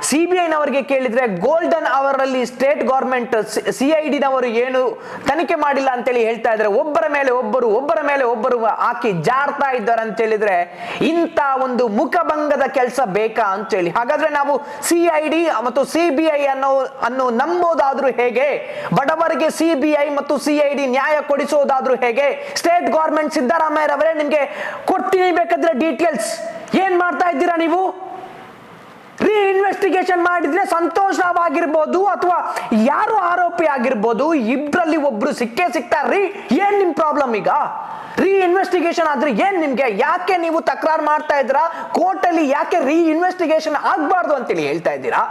ಸಿಬಿಐ ನವರಿಗೆ ಕೇಳಿದ್ರೆ ಗೋಲ್ಡನ್ ಅವರಲ್ಲಿ ಸ್ಟೇಟ್ ಗೌರ್ಮೆಂಟ್ CID ನವರು ಏನು ತನಿಖೆ ಮಾಡಿಲ್ಲ ಅಂತೇಳಿ ಹೇಳ್ತಾ ಇದ್ದಾರೆ. ಒಬ್ಬರ ಮೇಲೆ ಒಬ್ಬರು ಹಾಕಿ ಜಾರ್ತಾ ಇದ್ದಾರೆ ಅಂತ ಹೇಳಿದ್ರೆ ಇಂಥ ಒಂದು ಮುಖಭಂಗದ ಕೆಲಸ ಬೇಕಾ ಅಂತೇಳಿ. ಹಾಗಾದ್ರೆ ನಾವು CID ಮತ್ತು CBI ಅನ್ನು ನಂಬೋದಾದ್ರೂ ಹೇಗೆ? ಬಡವರಿಗೆ CBI ಮತ್ತು CID ನ್ಯಾಯ ಕೊಡಿಸೋದಾದ್ರೂ ಹೇಗೆ? ಸ್ಟೇಟ್ ಗೌರ್ಮೆಂಟ್ ಸಿದ್ದರಾಮಯ್ಯ ಅವರೇ ನಿಮ್ಗೆ ಕೊಡ್ತೀನಿ ಬೇಕಾದ್ರೆ ಡೀಟೇಲ್ಸ್. ಏನ್ ಮಾಡ್ತಾ ಇದ್ದೀರಾ ನೀವು? ಇನ್ವೆಸ್ಟಿಗೇಷನ್ ಮಾಡಿದ್ರೆ ಸಂತೋಷ್ ರಾವ್ ಆಗಿರ್ಬೋದು ಅಥವಾ ಯಾರು ಆರೋಪಿ ಆಗಿರ್ಬೋದು, ಇಬ್ರಲ್ಲಿ ಒಬ್ರು ಸಿಗ್ತಾರ್ರಿ. ಏನ್ ನಿಮ್ ಪ್ರಾಬ್ಲಮ್ ಈಗ? ಇನ್ವೆಸ್ಟಿಗೇಷನ್ ಆದ್ರೆ ಏನ್ ನಿಮ್ಗೆ? ಯಾಕೆ ನೀವು ತಕರಾರು ಮಾಡ್ತಾ ಇದ್ದೀರಾ? ಕೋರ್ಟ್ ಅಲ್ಲಿ ಯಾಕೆ ಇನ್ವೆಸ್ಟಿಗೇಷನ್ ಆಗ್ಬಾರ್ದು ಅಂತೇಳಿ ಹೇಳ್ತಾ ಇದ್ದೀರಾ?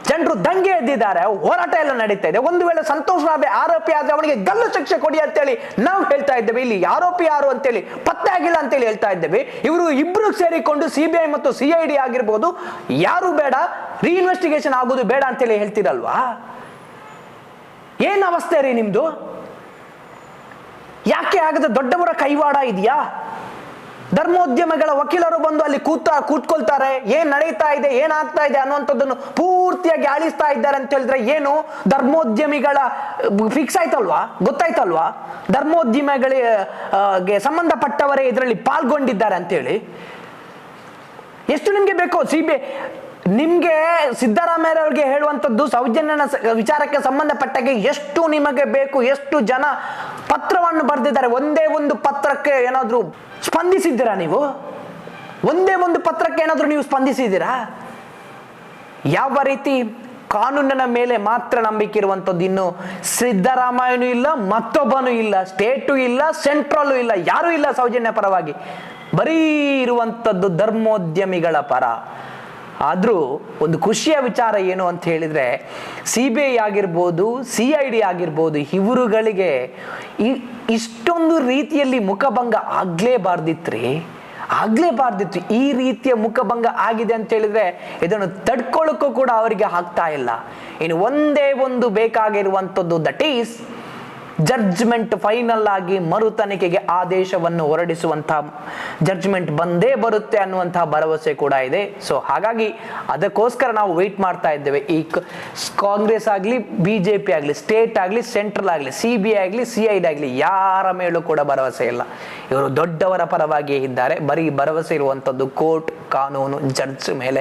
ಜನರು ದಂಗೆ ಎದ್ದಿದ್ದಾರೆ, ಹೋರಾಟ ಎಲ್ಲ ನಡೀತಾ ಇದೆ. ಒಂದು ವೇಳೆ ಸಂತೋಷ್ ರಾವ್ ಆರೋಪಿ ಆದ್ರೆ ಅವನಿಗೆ ಗಲ್ಲು ಶಿಕ್ಷೆ ಕೊಡಿ ಅಂತೇಳಿ ನಾವು ಹೇಳ್ತಾ ಇದ್ದೇವೆ. ಇಲ್ಲಿ ಆರೋಪಿ ಯಾರು ಅಂತೇಳಿ ಪತ್ತೆ ಆಗಿಲ್ಲ ಅಂತೇಳಿ ಹೇಳ್ತಾ ಇದ್ದೇವೆ. ಇವರು ಇಬ್ರು ಸೇರಿಕೊಂಡು CBI ಮತ್ತು CID ಆಗಿರ್ಬೋದು, ಯಾರು ಬೇಡ, ಇನ್ವೆಸ್ಟಿಗೇಷನ್ ಆಗೋದು ಬೇಡ ಅಂತೇಳಿ ಹೇಳ್ತೀರಲ್ವಾ? ಏನ್ ಅವಸ್ಥೆ ರೀ ನಿಮ್ದು? ಯಾಕೆ ಆಗದ? ದೊಡ್ಡವರ ಕೈವಾಡ ಇದೆಯಾ? ಧರ್ಮೋದ್ಯಮಗಳ ವಕೀಲರು ಬಂದು ಅಲ್ಲಿ ಕೂತ್ಕೊಳ್ತಾರೆ, ಏನ್ ನಡೀತಾ ಇದೆ, ಏನಾಗ್ತಾ ಇದೆ ಅನ್ನುವಂಥದ್ದನ್ನು ಪೂರ್ತಿಯಾಗಿ ಆಳಿಸ್ತಾ ಇದ್ದಾರೆ ಅಂತ ಹೇಳಿದ್ರೆ ಏನು ಧರ್ಮೋದ್ಯಮಿಗಳ ಫಿಕ್ಸ್ ಆಯ್ತಲ್ವಾ, ಗೊತ್ತಾಯ್ತಲ್ವಾ? ಧರ್ಮೋದ್ಯಮಗಳಿಗೆ ಸಂಬಂಧಪಟ್ಟವರೇ ಇದರಲ್ಲಿ ಪಾಲ್ಗೊಂಡಿದ್ದಾರೆ ಅಂತೇಳಿ. ಎಷ್ಟು ನಿಮ್ಗೆ ಬೇಕೋ ನಿಮ್ಗೆ ಸಿದ್ದರಾಮಯ್ಯ ಅವ್ರಿಗೆ ಹೇಳುವಂಥದ್ದು ಸೌಜನ್ಯನ ವಿಚಾರಕ್ಕೆ ಸಂಬಂಧಪಟ್ಟಾಗೆ ಎಷ್ಟು ನಿಮಗೆ ಬೇಕು, ಎಷ್ಟು ಜನ ಪತ್ರವನ್ನು ಬರೆದಿದ್ದಾರೆ, ಒಂದೇ ಒಂದು ಪತ್ರಕ್ಕೆ ಏನಾದ್ರೂ ಸ್ಪಂದಿಸಿದ್ದೀರಾ ನೀವು? ಒಂದೇ ಒಂದು ಪತ್ರಕ್ಕೆ ಏನಾದ್ರೂ ನೀವು ಸ್ಪಂದಿಸಿದ್ದೀರಾ? ಯಾವ ರೀತಿ ಕಾನೂನಿನ ಮೇಲೆ ಮಾತ್ರ ನಂಬಿಕೆ ಇರುವಂಥದ್ದು. ಇನ್ನು ಸಿದ್ದರಾಮಯ್ಯನೂ ಇಲ್ಲ, ಮತ್ತೊಬ್ಬನೂ ಇಲ್ಲ, ಸ್ಟೇಟು ಇಲ್ಲ, ಸೆಂಟ್ರಲ್ಲೂ ಇಲ್ಲ, ಯಾರೂ ಇಲ್ಲ ಸೌಜನ್ಯ ಪರವಾಗಿ, ಬರೀ ಇರುವಂಥದ್ದು ಧರ್ಮೋದ್ಯಮಿಗಳ ಪರ. ಆದರೂ ಒಂದು ಖುಷಿಯ ವಿಚಾರ ಏನು ಅಂತ ಹೇಳಿದ್ರೆ, CBI ಆಗಿರ್ಬೋದು, CID ಆಗಿರ್ಬೋದು, ಇವರುಗಳಿಗೆ ಇಷ್ಟೊಂದು ರೀತಿಯಲ್ಲಿ ಮುಖಭಂಗ ಆಗ್ಲೇಬಾರ್ದಿತ್ತು. ಈ ರೀತಿಯ ಮುಖಭಂಗ ಆಗಿದೆ ಅಂತ ಹೇಳಿದ್ರೆ ಇದನ್ನು ತಡ್ಕೊಳ್ಳೋಕ್ಕೂ ಕೂಡ ಅವರಿಗೆ ಆಗ್ತಾ ಇಲ್ಲ. ಇನ್ನು ಒಂದೇ ಒಂದು ಬೇಕಾಗಿರುವಂಥದ್ದು, ದಟ್ ಈಸ್ ಜಡ್ಜ್ಮೆಂಟ್ ಫೈನಲ್ ಆಗಿ ಮರು ತನಿಖೆಗೆ ಆದೇಶವನ್ನು ಹೊರಡಿಸುವಂತಹ ಜಡ್ಜ್ಮೆಂಟ್ ಬಂದೇ ಬರುತ್ತೆ ಅನ್ನುವಂತಹ ಭರವಸೆ ಕೂಡ ಇದೆ. ಸೊ ಹಾಗಾಗಿ ಅದಕ್ಕೋಸ್ಕರ ನಾವು ವೇಟ್ ಮಾಡ್ತಾ ಇದ್ದೇವೆ. ಈ ಕಾಂಗ್ರೆಸ್ ಆಗಲಿ, BJP ಆಗಲಿ, ಸ್ಟೇಟ್ ಆಗಲಿ, ಸೆಂಟ್ರಲ್ ಆಗಲಿ, CBI ಆಗಲಿ, CID ಆಗಲಿ, ಯಾರ ಮೇಲೂ ಕೂಡ ಭರವಸೆ ಇಲ್ಲ. ಇವರು ದೊಡ್ಡವರ ಪರವಾಗಿಯೇ ಇದ್ದಾರೆ. ಬರೀ ಭರವಸೆ ಇರುವಂಥದ್ದು ಕೋರ್ಟ್, ಕಾನೂನು, ಜಡ್ಜ್ ಮೇಲೆ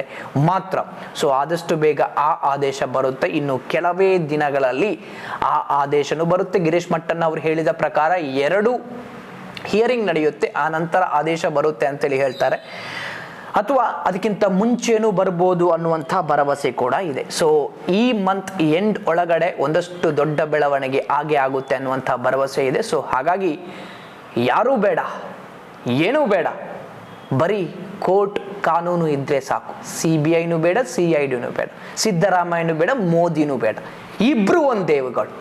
ಮಾತ್ರ. ಸೊ ಆದಷ್ಟು ಬೇಗ ಆ ಆದೇಶ ಬರುತ್ತೆ. ಇನ್ನು ಕೆಲವೇ ದಿನಗಳಲ್ಲಿ ಆ ಆದೇಶನೂ ಬರುತ್ತೆ. ಗಿರೀಶ್ ಮಟ್ಟಣ್ಣ ಅವರು ಹೇಳಿದ ಪ್ರಕಾರ 2 ಹಿಯರಿಂಗ್ ನಡೆಯುತ್ತೆ, ಆ ನಂತರ ಆದೇಶ ಬರುತ್ತೆ ಅಂತೇಳಿ ಹೇಳ್ತಾರೆ. ಅಥವಾ ಅದಕ್ಕಿಂತ ಮುಂಚೆನೂ ಬರ್ಬೋದು ಅನ್ನುವಂಥ ಭರವಸೆ ಕೂಡ ಇದೆ. ಸೊ ಈ ಮಂತ್ ಎಂಡ್ ಒಳಗಡೆ ಒಂದಷ್ಟು ದೊಡ್ಡ ಬೆಳವಣಿಗೆ ಆಗುತ್ತೆ ಅನ್ನುವಂಥ ಭರವಸೆ ಇದೆ. ಸೊ ಹಾಗಾಗಿ ಯಾರೂ ಬೇಡ, ಏನೂ ಬೇಡ, ಬರೀ ಕೋರ್ಟ್ ಕಾನೂನು ಇದ್ರೆ ಸಾಕು. CBIನೂ ಬೇಡ, CIDನೂ ಬೇಡ, ಸಿದ್ದರಾಮಯ್ಯನೂ ಬೇಡ, ಮೋದಿನೂ ಬೇಡ, ಇಬ್ರು ಒಂದು ದೇವಗಳು.